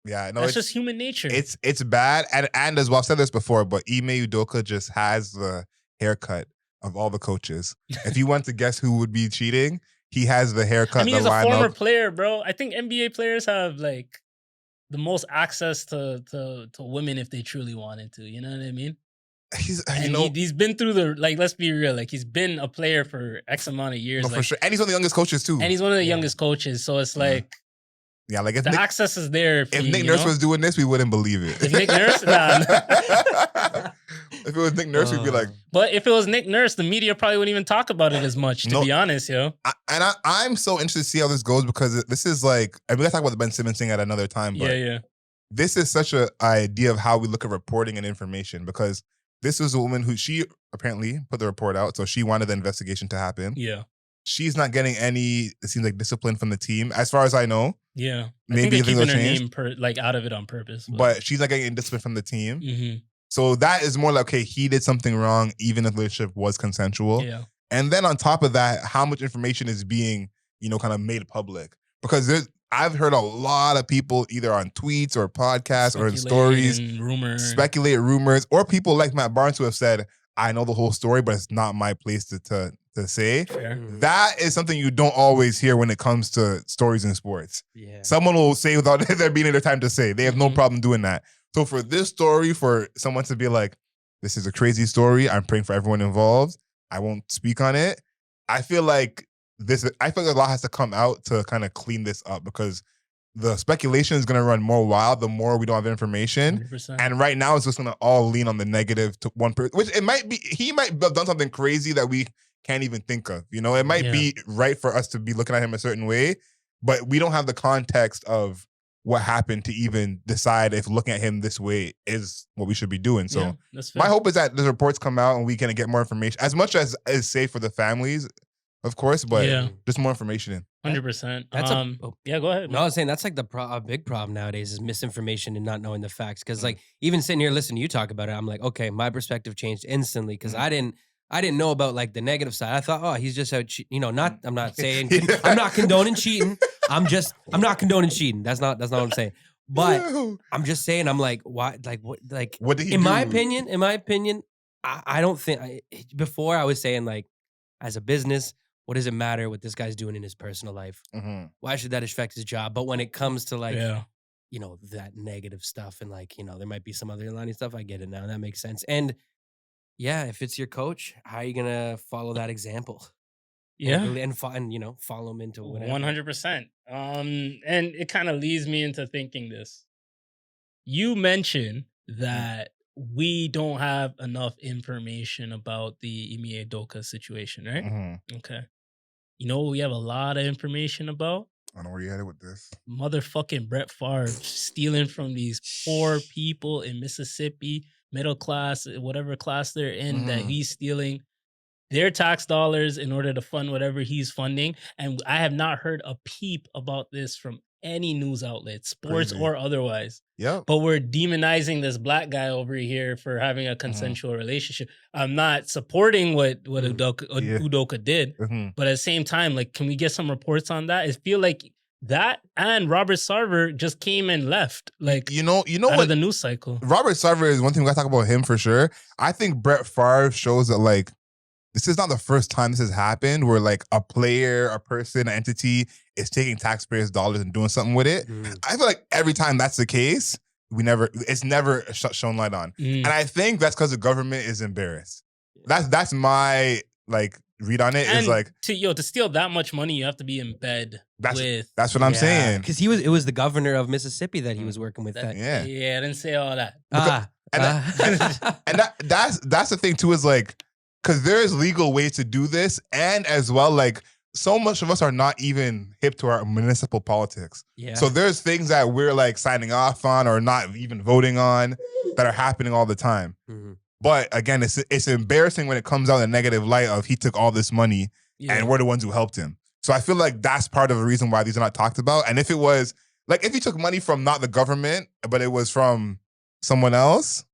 Yeah, no, that's just human nature. It's bad, and as well, I've said this before, but Ime Udoka just has the haircut of all the coaches. If you want to guess who would be cheating, he has the haircut. I mean, he's a former player, bro. I think NBA players have like the most access to women if they truly wanted to. You know what I mean? He's been through let's be real, like he's been a player for X amount of years. No, for sure. And he's one of the youngest coaches too. And he's one of the youngest coaches. So it's like. Yeah, like if the access is there. If Nick Nurse was doing this, we wouldn't believe it. If Nick Nurse, if it was Nick Nurse, we'd be like. But if it was Nick Nurse, the media probably wouldn't even talk about it as much. To be honest, yo. I'm so interested to see how this goes because this is like, I mean, let's talk about the Ben Simmons thing at another time. But this is such an idea of how we look at reporting and information because this was a woman who she apparently put the report out, so she wanted the investigation to happen. Yeah. she's not getting any, it seems like, discipline from the team, as far as I know. Yeah. Maybe I think they're keeping change. her name out of it on purpose. But she's not getting any discipline from the team. Mm-hmm. So that is more like, okay, he did something wrong, even if the relationship was consensual. Yeah. And then on top of that, how much information is being, kind of made public? Because I've heard a lot of people either on tweets or podcasts or in stories speculate rumors, or people like Matt Barnes who have said, I know the whole story, but it's not my place to say. Fair. That is something you don't always hear when it comes to stories in sports. Yeah. Someone will say without there being their time to say. They have no problem doing that. So for this story, for someone to be like, this is a crazy story, I'm praying for everyone involved, I won't speak on it. I feel like a lot has to come out to kind of clean this up, because the speculation is going to run more wild the more we don't have information. 100%. And right now it's just going to all lean on the negative to one person, which it might be, he might have done something crazy that we can't even think of. It might be right for us to be looking at him a certain way, but we don't have the context of what happened to even decide if looking at him this way is what we should be doing. So my hope is that the reports come out and we can get more information, as much as is safe for the families, of course, but just more information in. 100%. That's go ahead. No, I was saying that's like a big problem nowadays is misinformation and not knowing the facts. Because like even sitting here listening to you talk about it, I'm like, okay, my perspective changed instantly, because I didn't know about like the negative side. I thought, oh, he's just out, I'm not saying, I'm not condoning cheating. I'm not condoning cheating. That's not what I'm saying. But I'm just saying, I'm like, why? Like what? Like what did he do? In my opinion, I don't think. Before I was saying like, as a business, what does it matter what this guy's doing in his personal life? Mm-hmm. Why should that affect his job? But when it comes to like, that negative stuff and like, there might be some other line stuff. I get it now. That makes sense. And yeah, if it's your coach, how are you gonna follow that example? Yeah, and follow him into whatever. 100%. And it kind of leads me into thinking this. You mentioned that we don't have enough information about the Ime Udoka situation, right? Mm-hmm. Okay. We have a lot of information about? I know where you're headed with this. Motherfucking Brett Favre stealing from these poor people in Mississippi, middle class, whatever class they're in, that he's stealing their tax dollars in order to fund whatever he's funding. And I have not heard a peep about this from any news outlet, sports or otherwise. Yeah. But we're demonizing this black guy over here for having a consensual relationship. I'm not supporting what Udoka did, but at the same time, like, can we get some reports on that? I feel like that and Robert Sarver just came and left, like, out what of the news cycle. Robert Sarver is one thing we gotta talk about him for sure. I think Brett Favre shows that like this is not the first time this has happened where like a player, a person, an entity is taking taxpayers' dollars and doing something with it. I feel like every time that's the case, it's never shown light on. And I think that's because the government is embarrassed. That's my like read on it. And is like to steal that much money, you have to be in bed with. That's what I'm saying. Because it was the governor of Mississippi that he was working with. I didn't say all that. And that's the thing too, is like, because there's legal ways to do this, and as well, like, so much of us are not even hip to our municipal politics. Yeah. So there's things that we're like signing off on or not even voting on that are happening all the time. Mm-hmm. But again, it's embarrassing when it comes out in a negative light of he took all this money and we're the ones who helped him. So I feel like that's part of the reason why these are not talked about. And if it was, like, if he took money from not the government, but it was from someone else,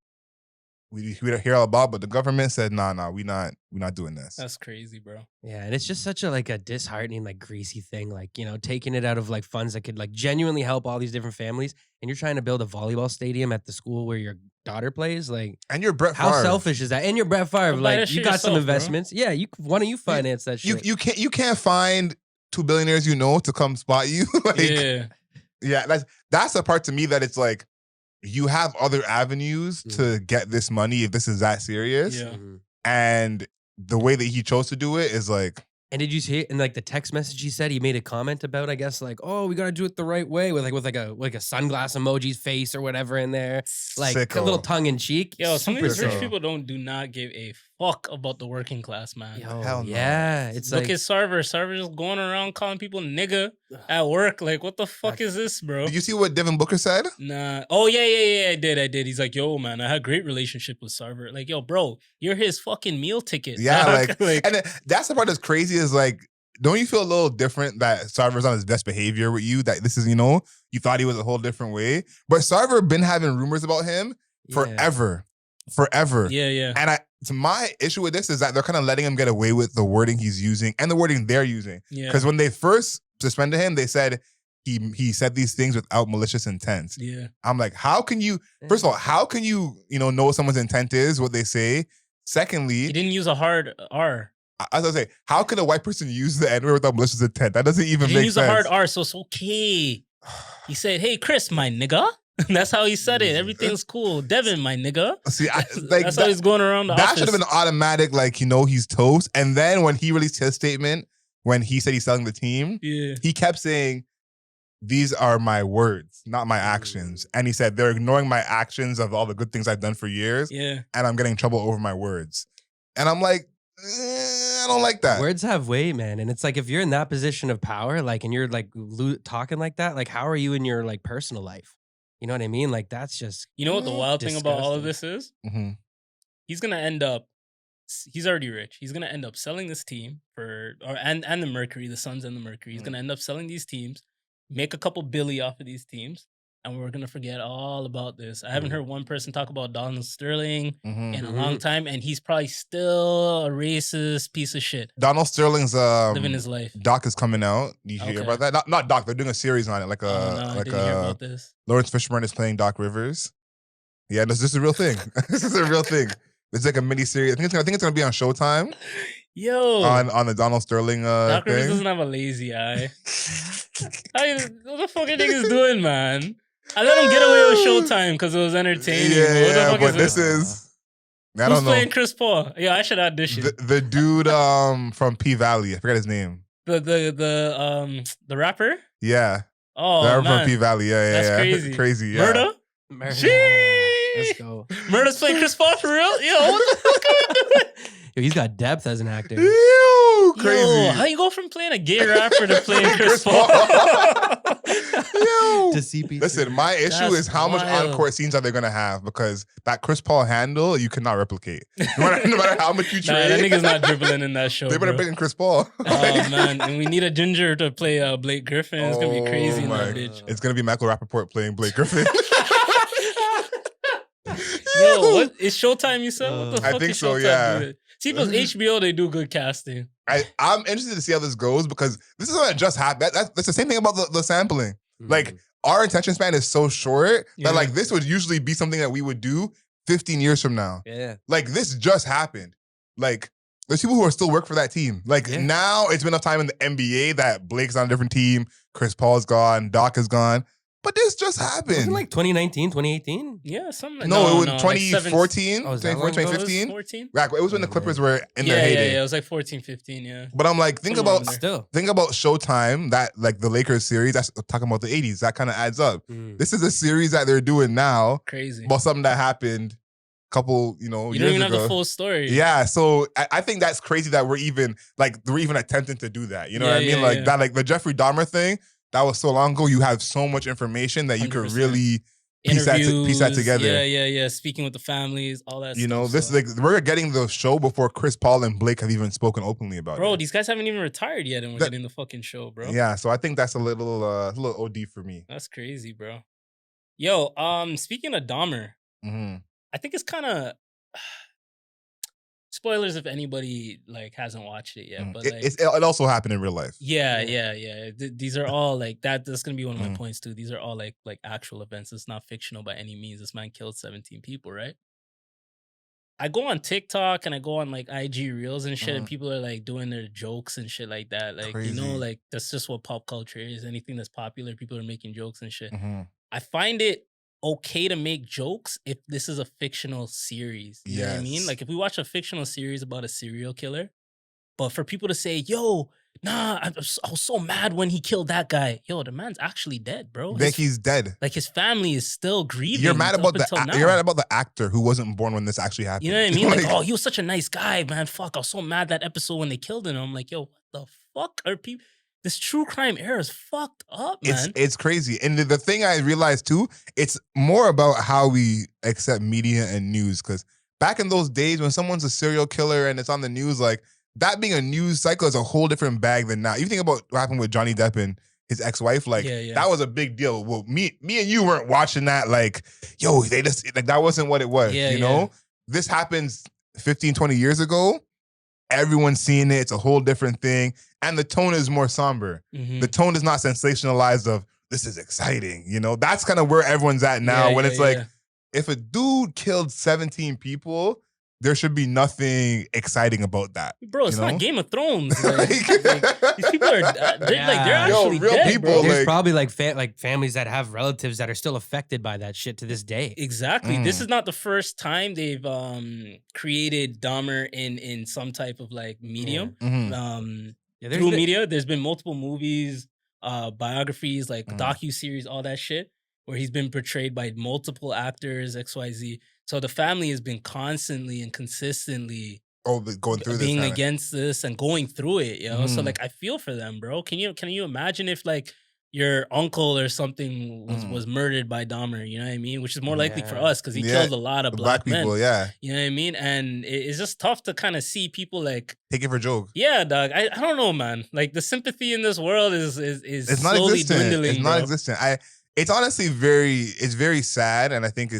we don't hear all about, but the government said, nah, we're not doing this. That's crazy, bro. Yeah, and it's just such a disheartening, like, greasy thing, like, taking it out of like funds that could like genuinely help all these different families, and you're trying to build a volleyball stadium at the school where your daughter plays, like, and you're Brett Favre. How selfish is that? And you're Brett Favre, like, you got some investments. Bro. Yeah, why don't you finance that shit? You can't find two billionaires to come spot you. Like, yeah, that's the part to me that it's like, you have other avenues to get this money if this is that serious. Yeah. And the way that he chose to do it is like... And did you see it in like the text message he said? He made a comment about, I guess, like, oh, we got to do it the right way with a sunglass emoji's face or whatever in there. Like Sicko. A little tongue in cheek. Yo, some of these rich people do not give a fuck about the working class, man. Yo, hell no. Yeah. It's Look at Sarver. Sarver just going around calling people nigga at work. Like, what the fuck is this, bro? Did you see what Devin Booker said? Nah. Oh, yeah, I did. He's like, yo, man, I had a great relationship with Sarver. Like, yo, bro, you're his fucking meal ticket. Yeah, like and that's the part that's crazy is like, don't you feel a little different that Sarver's on his best behavior with you? That this is, you thought he was a whole different way. But Sarver been having rumors about him forever. Yeah. And my issue with this is that they're kind of letting him get away with the wording he's using and the wording they're using. Because when they first suspended him, they said he said these things without malicious intent. Yeah. I'm like, how can you, first of all, how can you, know what someone's intent is, what they say? Secondly, he didn't use a hard R. As I say, how can a white person use the N-word without malicious intent? That doesn't even make sense. He use a hard R, so it's okay. He said, hey, Chris, my nigga. That's how he said it. Everything's cool. Devin, my nigga. See, that's how he's going around the office. That should have been automatic, he's toast. And then when he released his statement, when he said he's selling the team, he kept saying, these are my words, not my actions. And he said, they're ignoring my actions of all the good things I've done for years. Yeah. And I'm getting in trouble over my words. And I'm like, I don't like that. Words have weight, man. And it's like, if you're in that position of power, and you're talking like that, how are you in your personal life? You know what I mean? That's just, you know what the wild thing about all of this is? Mm-hmm. He's going to end up, he's already rich. He's going to end up selling this team and the Mercury, the Suns and the Mercury. He's going to end up selling these teams, make a couple billy off of these teams, and we're going to forget all about this. I haven't heard one person talk about Donald Sterling in a long time, and he's probably still a racist piece of shit. Donald Sterling's living his life. Doc is coming out. You hear about that? Not Doc. They're doing a series on it. I didn't hear about this. Lawrence Fishburne is playing Doc Rivers. Yeah, this is a real thing. This is a real thing. It's like a mini series. I think it's gonna be on Showtime. Yo, on the Donald Sterling Doc thing. Rivers doesn't have a lazy eye. What the fuck are niggas doing, man? I let him get away with Showtime because it was entertaining. Yeah, but this is. I don't know. Who's playing Chris Paul? Yeah, I should audition. The dude from P Valley. I forgot his name. The rapper. Yeah. Oh, the rapper man. from P Valley. Yeah, that's crazy. Crazy. Yeah. Murder. Let's go. Murder's playing Chris Paul for real? Yo, what the fuck are we doing? Yo, he's got depth as an actor. Ew, crazy. Yo, how you go from playing a gay rapper to playing Chris Paul? Yo. To CP2. Listen, my issue is how much on-court scenes are they going to have? Because that Chris Paul handle, you cannot replicate. No matter how much you train. That nigga's not dribbling in that show, They better bring in Chris Paul. Oh, man. And we need a ginger to play Blake Griffin. It's going to be crazy in that bitch. It's going to be Michael Rappaport playing Blake Griffin. Yo, what is Showtime? You said what the fuck? I think is so. Showtime Yeah. doing? See, because HBO they do good casting. I'm interested to see how this goes because this is what just happened. That's the same thing about the sampling. Mm. Our attention span is so short that this would usually be something that we would do 15 years from now. Yeah. This just happened. There's people who are still work for that team. Now it's been enough time in the NBA that Blake's on a different team, Chris Paul's gone, Doc is gone. But this just happened. Wasn't 2019, 2018? Yeah, something like No, it was 2014, 2014, 14? It was when the Clippers were in their heyday. Yeah, it was 14, 15, yeah. But I'm like, think about still. Think about Showtime, that the Lakers series, that's talking about the 80s. That kind of adds up. This is a series that they're doing now. Crazy. About something that happened a couple, years ago. You don't even have the full story. Yeah, so I think that's crazy that we're even attempting to do that. You know what I mean? That the Jeffrey Dahmer thing, that was so long ago. You have so much information that you 100%. Could really piece that together. Yeah. Speaking with the families, all that stuff. This we're getting the show before Chris Paul and Blake have even spoken openly about it. Bro, these guys haven't even retired yet and we're getting the fucking show, bro. Yeah, so I think that's a little OD for me. That's crazy, bro. Yo, speaking of Dahmer, I think it's kind of spoilers if anybody hasn't watched it yet, but it also happened in real life. Yeah. These are all that. That's gonna be one of my points too. These are all like actual events. It's not fictional by any means. This man killed 17 people, right? I go on TikTok and I go on IG Reels and shit, and people are doing their jokes and shit like that. Crazy. That's just what pop culture is. Anything that's popular, people are making jokes and shit. I find it okay to make jokes if this is a fictional series. You know what I mean? If we watch a fictional series about a serial killer, but for people to say, yo, nah, I was so mad when he killed that guy. Yo, the man's actually dead, bro. He's dead. His family is still grieving. You're mad about the actor who wasn't born when this actually happened. You know what I mean? He was such a nice guy, man. Fuck, I was so mad that episode when they killed him. I'm like, yo, what the fuck are people? This true crime era is fucked up, man. It's crazy. And the thing I realized too, it's more about how we accept media and news. Because back in those days when someone's a serial killer and it's on the news, that being a news cycle is a whole different bag than now. You think about what happened with Johnny Depp and his ex-wife, like that was a big deal. Well, me and you weren't watching that, like, yo, they just like that wasn't what it was, you know? This happens 15, 20 years ago. Everyone's seeing it. It's a whole different thing. And the tone is more somber. The tone is not sensationalized of this is exciting, you know? That's kind of where everyone's at now when it's like, if a dude killed 17 people, there should be nothing exciting about that. Bro, it's not Game of Thrones. Like, these people are they're actually real dead, people. Bro. There's probably like families that have relatives that are still affected by that shit to this day. Exactly. This is not the first time they've created Dahmer in some type of like medium. Through media, there's been multiple movies, biographies, like docu-series, all that shit, where he's been portrayed by multiple actors, XYZ. So the family has been constantly and consistently going through being this against this and going through it, yo. So like I feel for them, bro. Can you imagine if like your uncle or something was murdered by Dahmer, you know what I mean? Which is more likely for us because he killed a lot of black people, men. You know what I mean? And it's just tough to kind of see people like take it for a joke. Yeah, dog. I don't know, man. Like the sympathy in this world is it's slowly not existent. dwindling. It's not existent. It's honestly very sad, and I think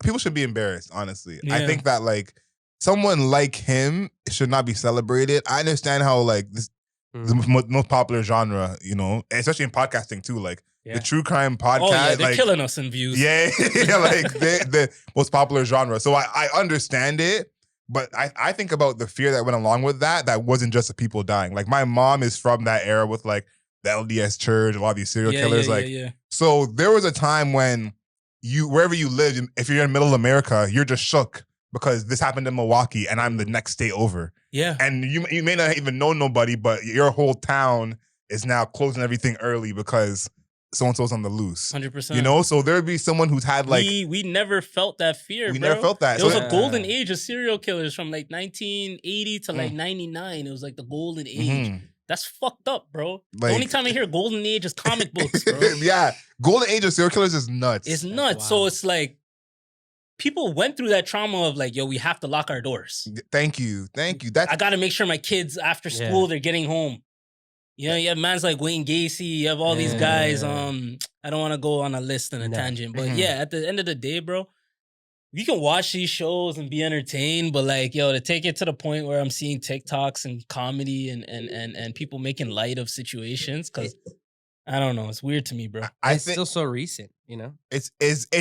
people should be embarrassed, honestly. I think that like someone like him should not be celebrated. I understand how like this the most popular genre, you know, especially in podcasting too, like the true crime podcast. Oh yeah, they're like, killing us in views. Yeah, like the most popular genre. So I understand it, but I think about the fear that went along with that. That wasn't just the people dying. Like my mom is from that era with like the LDS church, a lot of these serial killers. So there was a time when wherever you lived, if you're in the middle of America, you're just shook because this happened in Milwaukee and I'm the next state over. Yeah. And you may not even know nobody, but your whole town is now closing everything early because so-and-so's on the loose. 100%. You know? So there'd be someone who's had like... We never felt that fear, We never felt that. There was a golden age of serial killers from like 1980 to like 99. It was like the golden age. That's fucked up, bro. Like, the only time I hear golden age is comic books, bro. Yeah. Golden age of serial killers is nuts. It's nuts. Wow. So it's like, people went through that trauma of like, yo, we have to lock our doors. Thank you. I got to make sure my kids after school, they're getting home. You know, you have mans like Wayne Gacy. You have all these guys. I don't want to go on a list and a tangent. But yeah, at the end of the day, bro, you can watch these shows and be entertained, but like, yo, to take it to the point where I'm seeing TikToks and comedy and people making light of situations, because I don't know, it's weird to me, bro. It's still so recent, you know? It's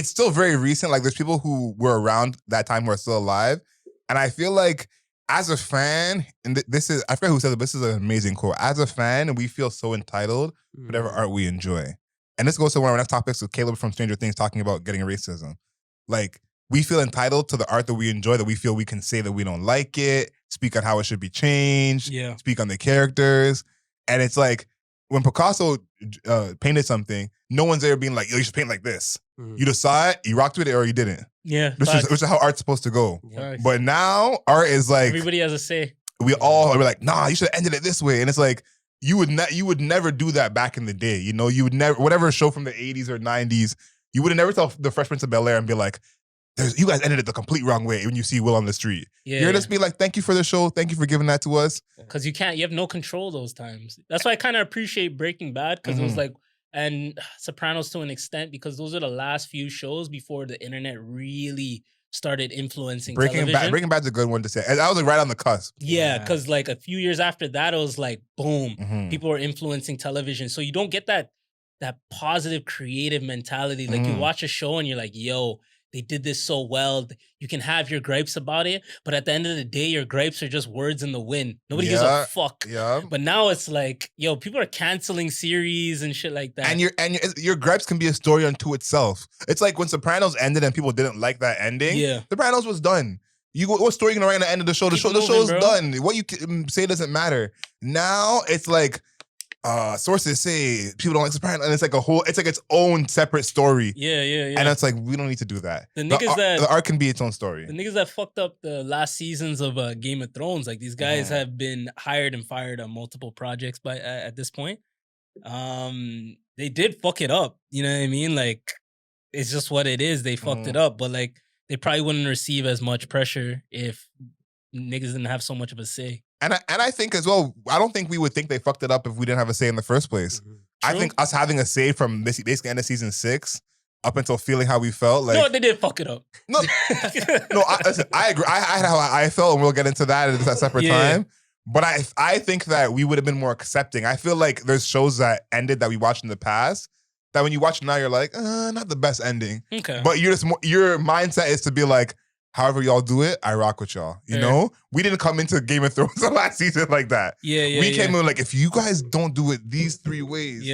still very recent. Like there's people who were around that time who are still alive. And I feel like as a fan, and this is, I forget who said it, but this is an amazing quote. As a fan, we feel so entitled to whatever art we enjoy. And this goes to one of our next topics with Caleb from Stranger Things talking about getting racism. Like, we feel entitled to the art that we enjoy, that we feel we can say that we don't like it, speak on how it should be changed, speak on the characters. And it's like, when Picasso painted something, no one's ever been like, yo, you should paint like this. You just saw it, you rocked with it, or you didn't. Yeah. Which is how art's supposed to go. Yeah. But now, art is like... Everybody has a say. We all are like, nah, you should have ended it this way. And it's like, you would never do that back in the day. You know, you would never, whatever show from the 80s or 90s, you would have never tell the Fresh Prince of Bel-Air and be like, you guys ended it the complete wrong way when you see Will on the street. You're just be like, thank you for the show. Thank you for giving that to us. Because you have no control those times. That's why I kind of appreciate Breaking Bad, because it was like, and Sopranos to an extent, because those are the last few shows before the internet really started influencing television. Breaking Bad's a good one to say. I was like right on the cusp. Yeah, because like a few years after that, it was like, boom, people were influencing television. So you don't get that positive, creative mentality. Like you watch a show and you're like, yo, they did this so well. You can have your gripes about it, but at the end of the day, your gripes are just words in the wind. Nobody gives a fuck. Yeah. But now it's like, yo, people are canceling series and shit like that. And your gripes can be a story unto itself. It's like when Sopranos ended and people didn't like that ending. Yeah. Sopranos was done. What story you gonna write at the end of the show? The show's done. What you say doesn't matter. Now it's like, sources say people don't like Sopranos, and it's like its own separate story. Yeah. And it's like, we don't need to do that. The art can be its own story. The niggas that fucked up the last seasons of Game of Thrones, like these guys have been hired and fired on multiple projects at this point. They did fuck it up. You know what I mean? Like, it's just what it is. They fucked it up, but like they probably wouldn't receive as much pressure if niggas didn't have so much of a say. And I think as well, I don't think we would think they fucked it up if we didn't have a say in the first place. True. I think us having a say from basically end of season 6 up until feeling how we felt. Like, no, they did fuck it up. No, listen, I agree. I had how I felt, and we'll get into that at a separate time. But I think that we would have been more accepting. I feel like there's shows that ended that we watched in the past that when you watch it now, you're like, not the best ending. Okay. But your mindset is to be like, however y'all do it, I rock with y'all. You know? We didn't come into Game of Thrones the last season like that. We came in like, if you guys don't do it these 3 ways,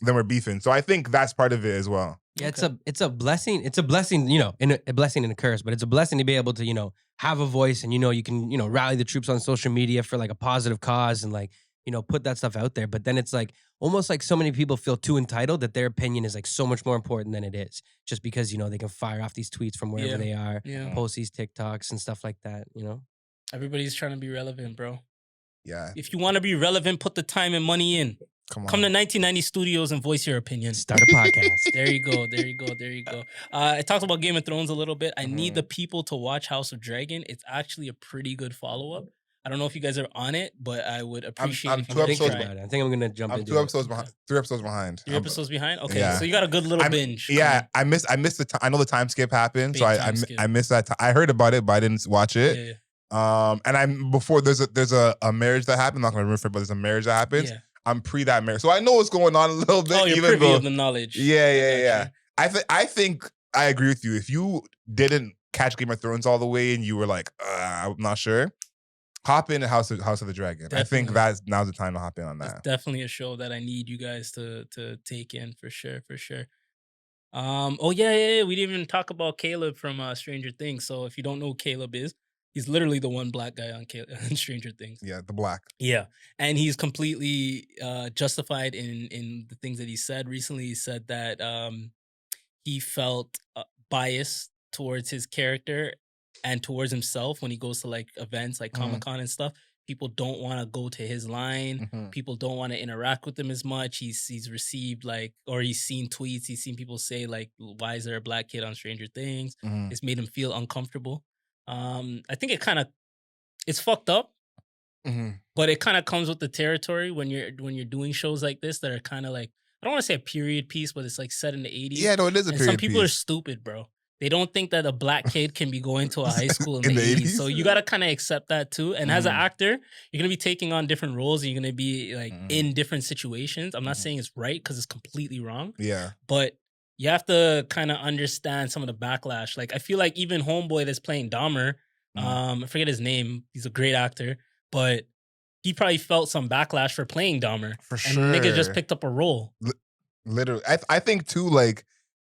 then we're beefing. So I think that's part of it as well. Yeah, it's a blessing. It's a blessing, you know, a blessing and a curse, but it's a blessing to be able to, you know, have a voice and, you know, you can, you know, rally the troops on social media for like a positive cause and like, you know, put that stuff out there. But then it's like almost like so many people feel too entitled that their opinion is like so much more important than it is, just because, you know, they can fire off these tweets from wherever they are, post these TikToks and stuff like that, you know? Everybody's trying to be relevant, bro. Yeah. If you want to be relevant, put the time and money in. Come to 1990 Studios and voice your opinion. Start a podcast. There you go. I talked about Game of Thrones a little bit. I need the people to watch House of Dragon. It's actually a pretty good follow-up. I don't know if you guys are on it, but I would appreciate I'm if you 2 episodes behind. I think I'm gonna jump into 2 episodes behind. 3 episodes behind. 3 episodes behind? Okay, so you got a good little binge. Yeah, I missed the time. I know the time skip happened, so I missed that. I heard about it, but I didn't watch it. And I'm before there's a marriage that happened. I'm not gonna remember it, but there's a marriage that happened. Yeah. I'm pre that marriage, so I know what's going on a little bit. Oh, you're privy of the knowledge. Yeah. I think I agree with you. If you didn't catch Game of Thrones all the way and you were like, I'm not sure, hop in House of the Dragon. Definitely. I think now's the time to hop in on that. It's definitely a show that I need you guys to take in for sure. Oh yeah. We didn't even talk about Caleb from Stranger Things. So if you don't know who Caleb is, he's literally the one black guy on Stranger Things. Yeah, the black. Yeah, and he's completely justified in the things that he said. Recently, he said that he felt biased towards his character and towards himself when he goes to like events like Comic-Con and stuff. People don't want to go to his line. People don't want to interact with him as much. He's received like, or he's seen tweets. He's seen people say like, why is there a black kid on Stranger Things? It's made him feel uncomfortable. I think it's fucked up, but it kind of comes with the territory when you're doing shows like this that are kind of like, I don't want to say a period piece, but it's like set in the 80s. Yeah, no, it is a period piece. Some people are stupid, bro. They don't think that a black kid can be going to a high school in the 80s. So you got to kind of accept that too. And as an actor, you're going to be taking on different roles and you're going to be like in different situations. I'm not saying it's right because it's completely wrong. Yeah. But you have to kind of understand some of the backlash. Like, I feel like even Homeboy that's playing Dahmer, I forget his name. He's a great actor, but he probably felt some backlash for playing Dahmer. For sure. And nigga just picked up a role. Literally. I think too, like,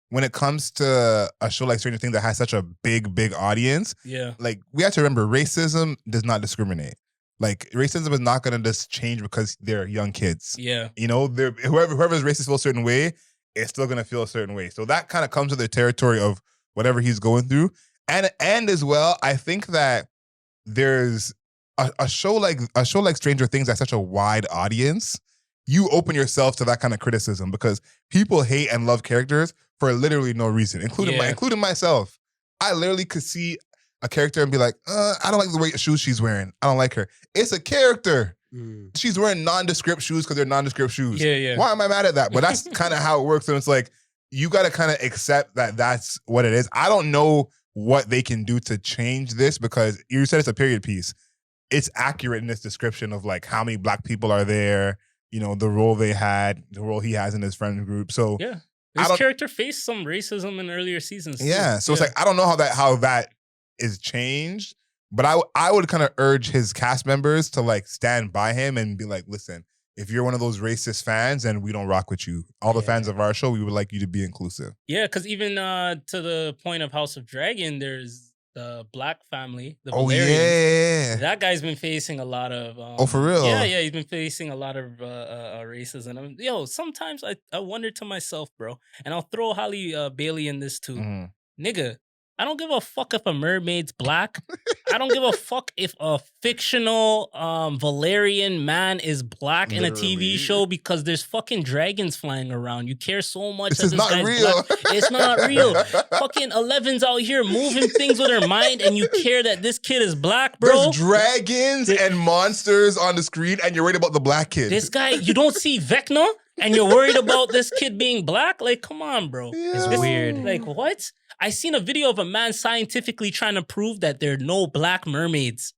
when it comes to a show like Stranger Things that has such a big audience, like, we have to remember racism does not discriminate. Like, racism is not going to just change because they're young kids. Yeah. You know, whoever's racist feels a certain way, it's still going to feel a certain way. So that kind of comes with the territory of whatever he's going through. And as well, I think that there's a show like Stranger Things that's such a wide audience. You open yourself to that kind of criticism because people hate and love characters for literally no reason, including myself. I literally could see a character and be like, I don't like the way shoes she's wearing. I don't like her. It's a character. She's wearing nondescript shoes because they're nondescript shoes. Yeah. Why am I mad at that? But that's kind of how it works. And it's like, you got to kind of accept that that's what it is. I don't know what they can do to change this because you said it's a period piece. It's accurate in this description of like how many black people are there, you know, the role they had, the role he has in his friend group. So yeah, his character faced some racism in earlier seasons too. Yeah, so it's like, I don't know how that is changed, but I would kind of urge his cast members to like stand by him and be like, listen, if you're one of those racist fans and we don't rock with you, all the fans of our show, we would like you to be inclusive. Yeah, because even to the point of House of Dragon, there's the black family, the Valerians. That guy's been facing a lot of... for real? Yeah, he's been facing a lot of racism. Sometimes I wonder to myself, bro, and I'll throw Halle Bailey in this too. Nigga, I don't give a fuck if a mermaid's black. I don't give a fuck if a fictional Valerian man is black in a TV show because there's fucking dragons flying around. You care so much that this guy's real. Black. It's not real. Fucking 11's out here moving things with her mind and you care that this kid is black, bro. There's dragons and monsters on the screen and you're worried about the black kid. This guy, you don't see Vecna and you're worried about this kid being black? Like, come on, bro. Yeah. It's weird. Like, what? I seen a video of a man scientifically trying to prove that there are no black mermaids.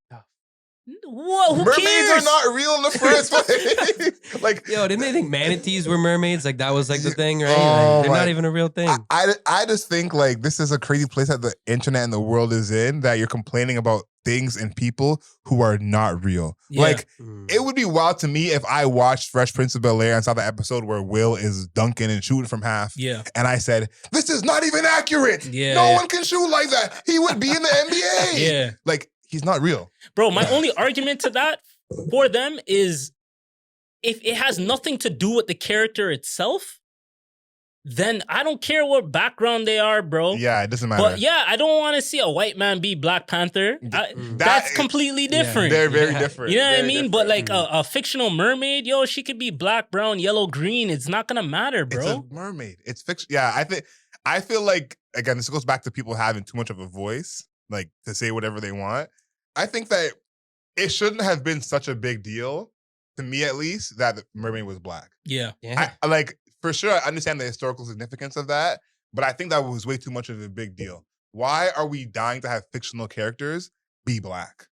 What? Who mermaids cares? are not real in the first place. Like, yo, didn't they think manatees were mermaids? Like that was like the thing, right? Oh, like, they're not even a real thing. I just think like this is a crazy place that the internet and the world is in, that you're complaining about things and people who are not real. Yeah. Like, it would be wild to me if I watched Fresh Prince of Bel-Air and saw the episode where Will is dunking and shooting from half. Yeah. And I said, this is not even accurate. Yeah. No one can shoot like that. He would be in the NBA. Yeah. Like, he's not real. Bro, my only argument to that for them is if it has nothing to do with the character itself, then I don't care what background they are, bro. Yeah, it doesn't matter. But yeah, I don't want to see a white man be Black Panther. That's completely different. They're very different. You know what I Very mean? different. But like a fictional mermaid, yo, she could be black, brown, yellow, green. It's not gonna matter, bro. It's a mermaid. It's fiction. Yeah, I feel like, again, this goes back to people having too much of a voice, like to say whatever they want. I think that it shouldn't have been such a big deal, to me at least, that the mermaid was black. Yeah. I like, for sure, I understand the historical significance of that, but I think that was way too much of a big deal. Why are we dying to have fictional characters be black?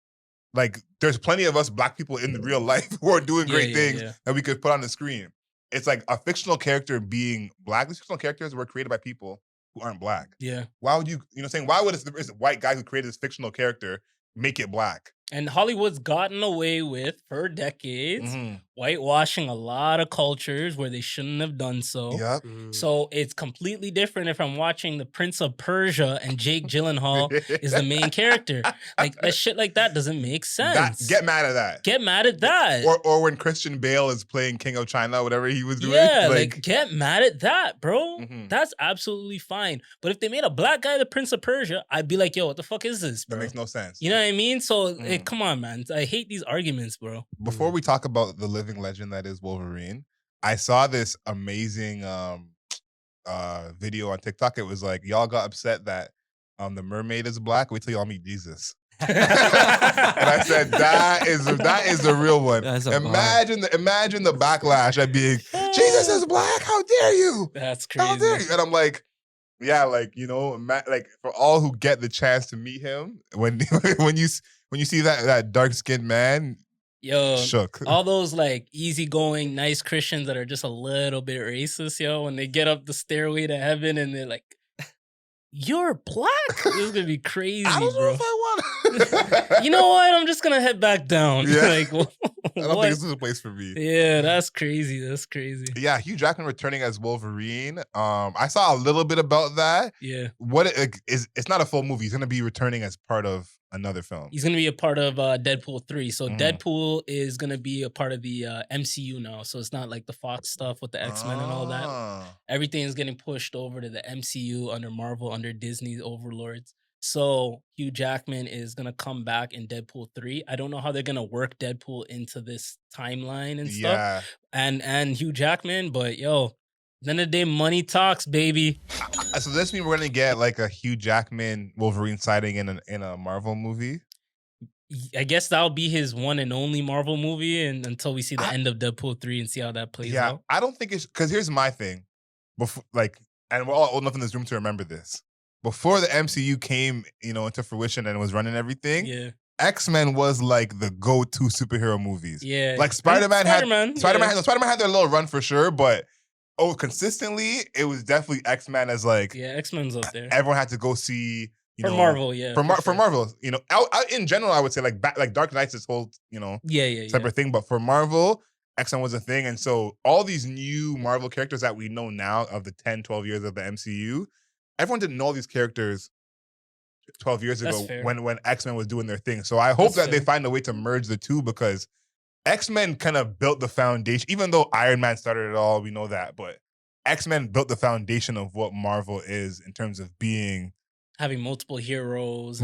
Like, there's plenty of us black people in the real life who are doing great things that we could put on the screen. It's like a fictional character being black. These fictional characters were created by people who aren't black. Yeah. Why would you know, saying, why would this white guy who created this fictional character make it black? And Hollywood's gotten away with, for decades, whitewashing a lot of cultures where they shouldn't have done so. Yep. So it's completely different if I'm watching The Prince of Persia and Jake Gyllenhaal is the main character. Like, that shit like that doesn't make sense. Get mad at that. Get mad at that. Or when Christian Bale is playing King of China, whatever he was doing. Yeah, like get mad at that, bro. That's absolutely fine. But if they made a black guy the Prince of Persia, I'd be like, yo, what the fuck is this, bro? That makes no sense. You know what I mean? So come on, man. I hate these arguments, bro. Before we talk about the living legend that is Wolverine, I saw this amazing video on TikTok. It was like, y'all got upset that the mermaid is black. Wait till y'all meet Jesus. And I said, that is the real one. Imagine the backlash at being, Jesus is black. How dare you? That's crazy. How dare you? And I'm like, yeah, like, you know, like for all who get the chance to meet him, when you see that dark-skinned man, yo, shook. All those like easygoing, nice Christians that are just a little bit racist, yo, when they get up the stairway to heaven and they're like, you're black? This is gonna be crazy, I don't know if I want. You know what? I'm just gonna head back down. Yeah. Like, I don't think this is a place for me. Yeah, that's crazy. That's crazy. Yeah, Hugh Jackman returning as Wolverine. I saw a little bit about that. Yeah. It's not a full movie. He's gonna be returning as part of another film. He's gonna be a part of Deadpool 3. So Deadpool is gonna be a part of the MCU now. So it's not like the Fox stuff with the X-Men and all that. Everything is getting pushed over to the MCU under Marvel, under Disney's overlords. So Hugh Jackman is gonna come back in Deadpool 3. I don't know how they're gonna work Deadpool into this timeline and stuff. And Hugh Jackman, but yo, at the end of the day, money talks, baby. So this means we're gonna get like a Hugh Jackman Wolverine sighting in a Marvel movie. I guess that'll be his one and only Marvel movie, and until we see the end of Deadpool 3 and see how that plays out. I don't think it's because here's my thing. Before, like, and we're all old enough in this room to remember this. Before the MCU came, into fruition and was running everything, X-Men was like the go-to superhero movies. Yeah. Like Spider-Man had their little run for sure, but consistently, it was definitely X-Men as like, X-Men's up there. Everyone had to go see for Marvel, For Marvel, out in general, I would say like Dark Knight's this whole, separate thing, but for Marvel, X-Men was a thing. And so all these new Marvel characters that we know now of the 10, 12 years of the MCU, everyone didn't know these characters 12 years ago when X-Men was doing their thing. So I hope that they find a way to merge the two, because X-Men kind of built the foundation, even though Iron Man started it all, we know that, but X-Men built the foundation of what Marvel is in terms of being having multiple heroes.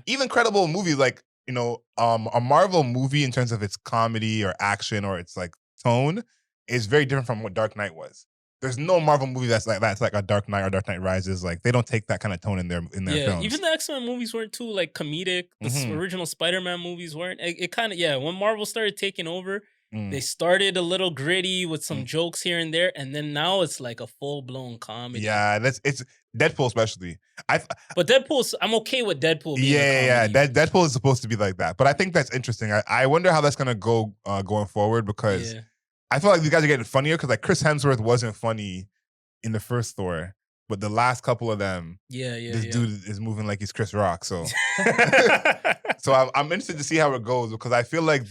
Even credible movies like, you know, a Marvel movie in terms of its comedy or action or its like tone is very different from what Dark Knight was. There's no Marvel movie that's like a Dark Knight or Dark Knight Rises. Like they don't take that kind of tone in their films. Even the X-Men movies weren't too like comedic. The original Spider-Man movies weren't. It kind of when Marvel started taking over, they started a little gritty with some jokes here and there, and then now it's like a full-blown comedy. Yeah, it's Deadpool especially. But Deadpool, I'm okay with Deadpool being a comedy. Deadpool is supposed to be like that. But I think that's interesting. I wonder how that's gonna go going forward because I feel like these guys are getting funnier because like Chris Hemsworth wasn't funny in the first Thor, but the last couple of them, this dude is moving like he's Chris Rock. So, so I'm interested to see how it goes because I feel like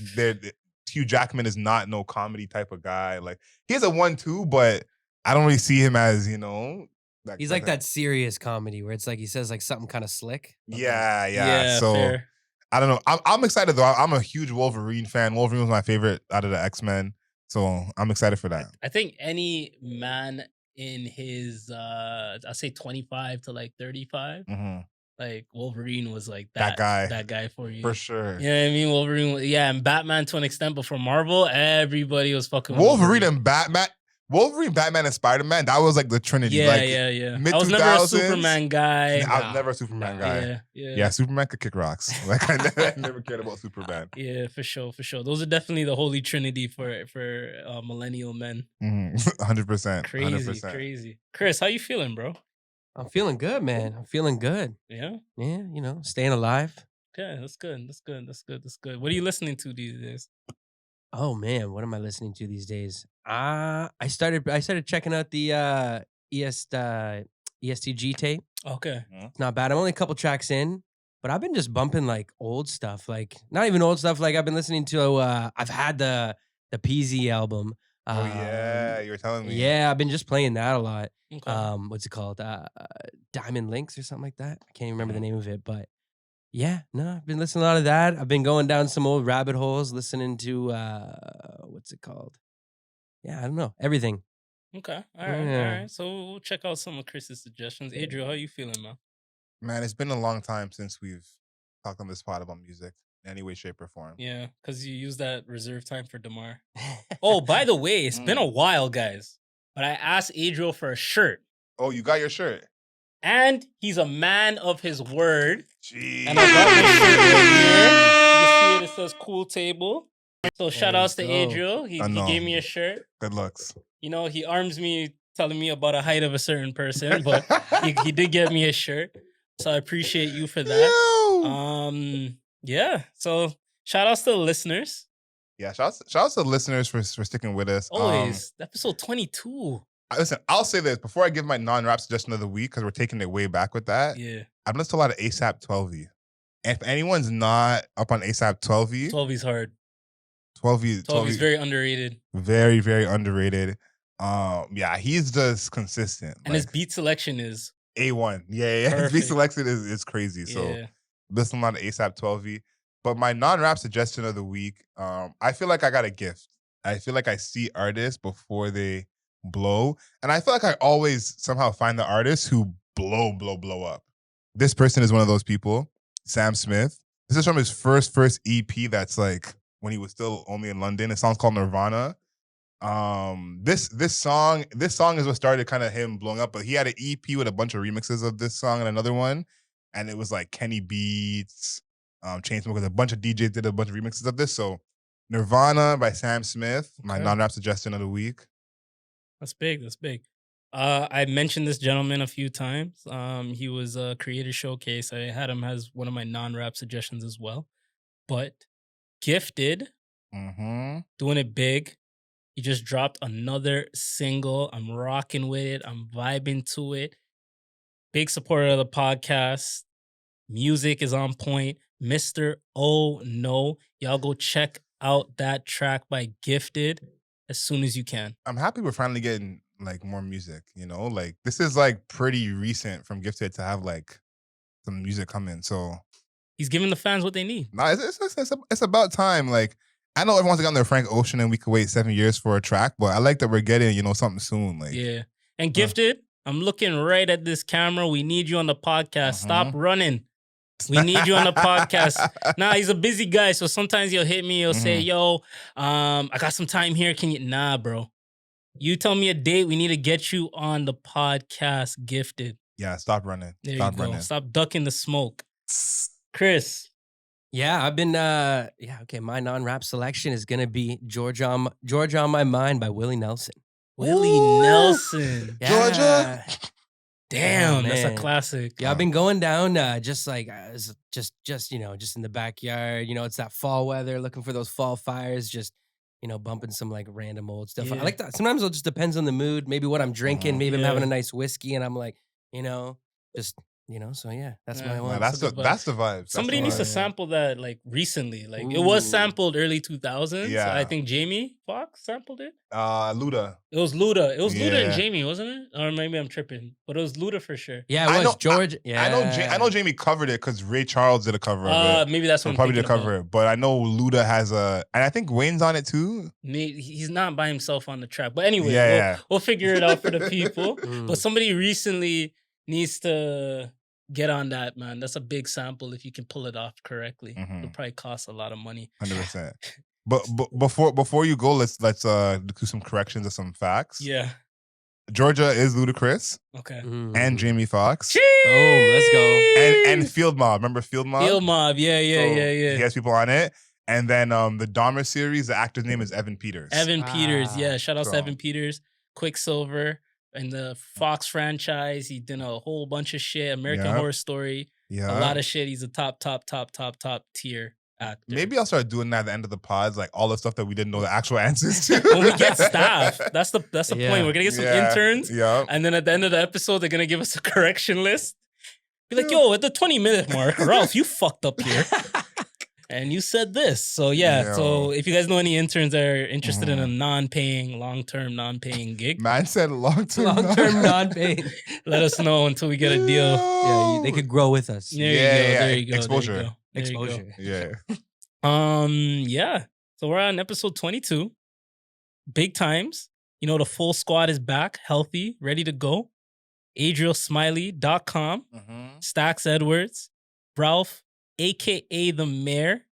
Hugh Jackman is not no comedy type of guy. Like he has a 1-2, but I don't really see him as he's like that serious comedy where it's like he says like something kind of slick. Yeah. So fair. I don't know. I'm excited though. I'm a huge Wolverine fan. Wolverine was my favorite out of the X-Men. So I'm excited for that. I think any man in his, I'll say 25 to like 35, like Wolverine was like that guy for you. For sure. You know what I mean? Wolverine, and Batman to an extent, but for Marvel, everybody was fucking Wolverine and Batman. Wolverine, Batman, and Spider-Man, that was like the Trinity. I was never a Superman guy. I was never a Superman guy. Yeah, Superman could kick rocks. Like I never cared about Superman. Yeah, for sure. Those are definitely the holy trinity for millennial men. 100%. Crazy. Chris, how you feeling, bro? I'm feeling good, man. I'm feeling good. Yeah? Yeah, staying alive. Okay, that's good. What are you listening to these days? Oh man, what am I listening to these days? I started checking out the ESTG tape. Okay. It's not bad. I'm only a couple tracks in, but I've been just bumping like old stuff. Like not even old stuff. Like I've been listening to I've had the PZ album. Oh yeah, you were telling me. Yeah, I've been just playing that a lot. Okay. What's it called? Diamond Links or something like that. I can't even remember the name of it, but yeah, no, I've been listening to a lot of that. I've been going down some old rabbit holes, listening to what's it called? Yeah, I don't know. Everything. Okay. All right. So we'll check out some of Chris's suggestions. Adriel, how you feeling, man? Man, it's been a long time since we've talked on this pod about music in any way, shape, or form. Yeah, because you use that reserve time for DeMar. Oh, by the way, it's been a while, guys. But I asked Adriel for a shirt. Oh, you got your shirt? And he's a man of his word. Jeez. And I got my shirt right here. You can see it. It says Cool Table. So shout outs to Adriel. He gave me a shirt. Good looks. He arms me telling me about a height of a certain person, but he did get me a shirt. So I appreciate you for that. Yeah. So shout outs to the listeners. Yeah, shout outs to the listeners for sticking with us. Always. Episode 22. Listen, I'll say this before I give my non-rap suggestion of the week because we're taking it way back with that. Yeah. I've listened to a lot of ASAP 12E. And if anyone's not up on ASAP 12E. 12E's hard. 12E's very underrated. Very, very underrated. Yeah, he's just consistent. And his beat selection is A1. Yeah. His beat selection is crazy. So listen to a lot of ASAP 12E. But my non-rap suggestion of the week, I feel like I got a gift. I feel like I see artists before they blow. And I feel like I always somehow find the artists who blow up. This person is one of those people, Sam Smith. This is from his first EP that's like when he was still only in London. The song's called Nirvana. This song is what started kind of him blowing up, but he had an EP with a bunch of remixes of this song and another one. And it was like Kenny Beats, Chainsmokers, a bunch of DJs did a bunch of remixes of this. So Nirvana by Sam Smith, my non-rap suggestion of the week. That's big. I mentioned this gentleman a few times. He was a Creator Showcase. I had him as one of my non-rap suggestions as well. But Gifted, doing it big. He just dropped another single. I'm rocking with it. I'm vibing to it. Big supporter of the podcast. Music is on point. Mr. Oh No. Y'all go check out that track by Gifted as soon as you can. I'm happy we're finally getting like more music, like this is like pretty recent from Gifted to have like some music come in. So he's giving the fans what they need. Nah, it's about time. Like I know everyone's got their Frank Ocean and we could wait 7 years for a track, but I like that we're getting, something soon. Like yeah. And Gifted, I'm looking right at this camera. We need you on the podcast. Stop running. We need you on the podcast. Nah, he's a busy guy, so sometimes he'll hit me. He'll say, yo, I got some time here. Can you? Nah, bro. You tell me a date. We need to get you on the podcast. Gifted. Yeah, stop running. There stop you go. running. Stop ducking the smoke. Chris. Yeah, I've been, okay, my non-rap selection is going to be Georgia on My Mind by Willie Nelson. Willie Nelson. Yeah. Georgia? Damn, that's a classic. Yeah, I've been going down just in the backyard. You know, it's that fall weather, looking for those fall fires, just, bumping some like random old stuff. Yeah. I like that. Sometimes it just depends on the mood, maybe what I'm drinking, maybe I'm having a nice whiskey and I'm like, so yeah, that's my one. That's the vibe. Somebody needs to sample that like recently. Like it was sampled early 2000s. Yeah. I think Jamie Foxx sampled it. Luda. It was Luda. It was Luda and Jamie, wasn't it? Or maybe I'm tripping. But it was Luda for sure. Yeah, it was George. I know Jamie covered it because Ray Charles did a cover of it. Maybe that's what I'm probably did thinking cover about. it. But I know Luda has and I think Wayne's on it too. He's not by himself on the track. But anyway, we'll figure it out for the people. But somebody recently needs to get on that, man. That's a big sample if you can pull it off correctly. It'll probably cost a lot of money. 100%. But before you go, let's do some corrections of some facts. Yeah. Georgia is Ludacris. Okay. And Jamie Foxx. Oh, let's go. And Field Mob. Remember Field Mob? Field Mob. Yeah. He has people on it. And then the Dahmer series, the actor's name is Evan Peters. Evan Peters. Yeah. Shout out to Evan Peters. Quicksilver. In the Fox franchise, he did a whole bunch of shit. American Horror Story. Yeah. A lot of shit. He's a top tier actor. Maybe I'll start doing that at the end of the pods, like all the stuff that we didn't know the actual answers to. When we get staff, that's the point. We're gonna get some interns. Yeah. And then at the end of the episode, they're gonna give us a correction list. Be like, yo, at the 20-minute mark, Ralph, you fucked up here. And you said this. So so if you guys know any interns that are interested in a long-term non-paying gig. Man said long-term non-paying. Let us know until we get a deal. Yeah, they could grow with us. There you go. Exposure. Yeah. Yeah. So we're on episode 22. Big times. The full squad is back, healthy, ready to go. AdrielSmiley.com. Stacks Edwards. Ralph, a.k.a. the Mayor.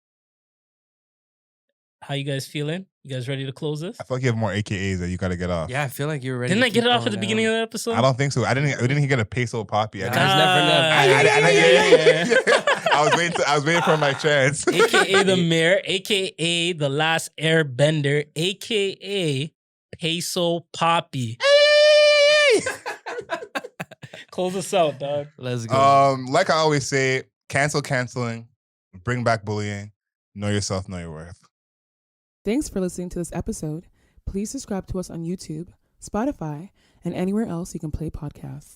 How you guys feeling? You guys ready to close this? I feel like you have more AKAs that you got to get off. Yeah, I feel like you're ready. Didn't I get it off at the beginning of the episode? I don't think so. We didn't get a peso poppy. I was waiting for my chance. AKA the Mayor, AKA the Last Airbender, AKA Peso Poppy. Close us out, dog. Let's go. Like I always say, canceling, bring back bullying, know yourself, know your worth. Thanks for listening to this episode. Please subscribe to us on YouTube, Spotify, and anywhere else you can play podcasts.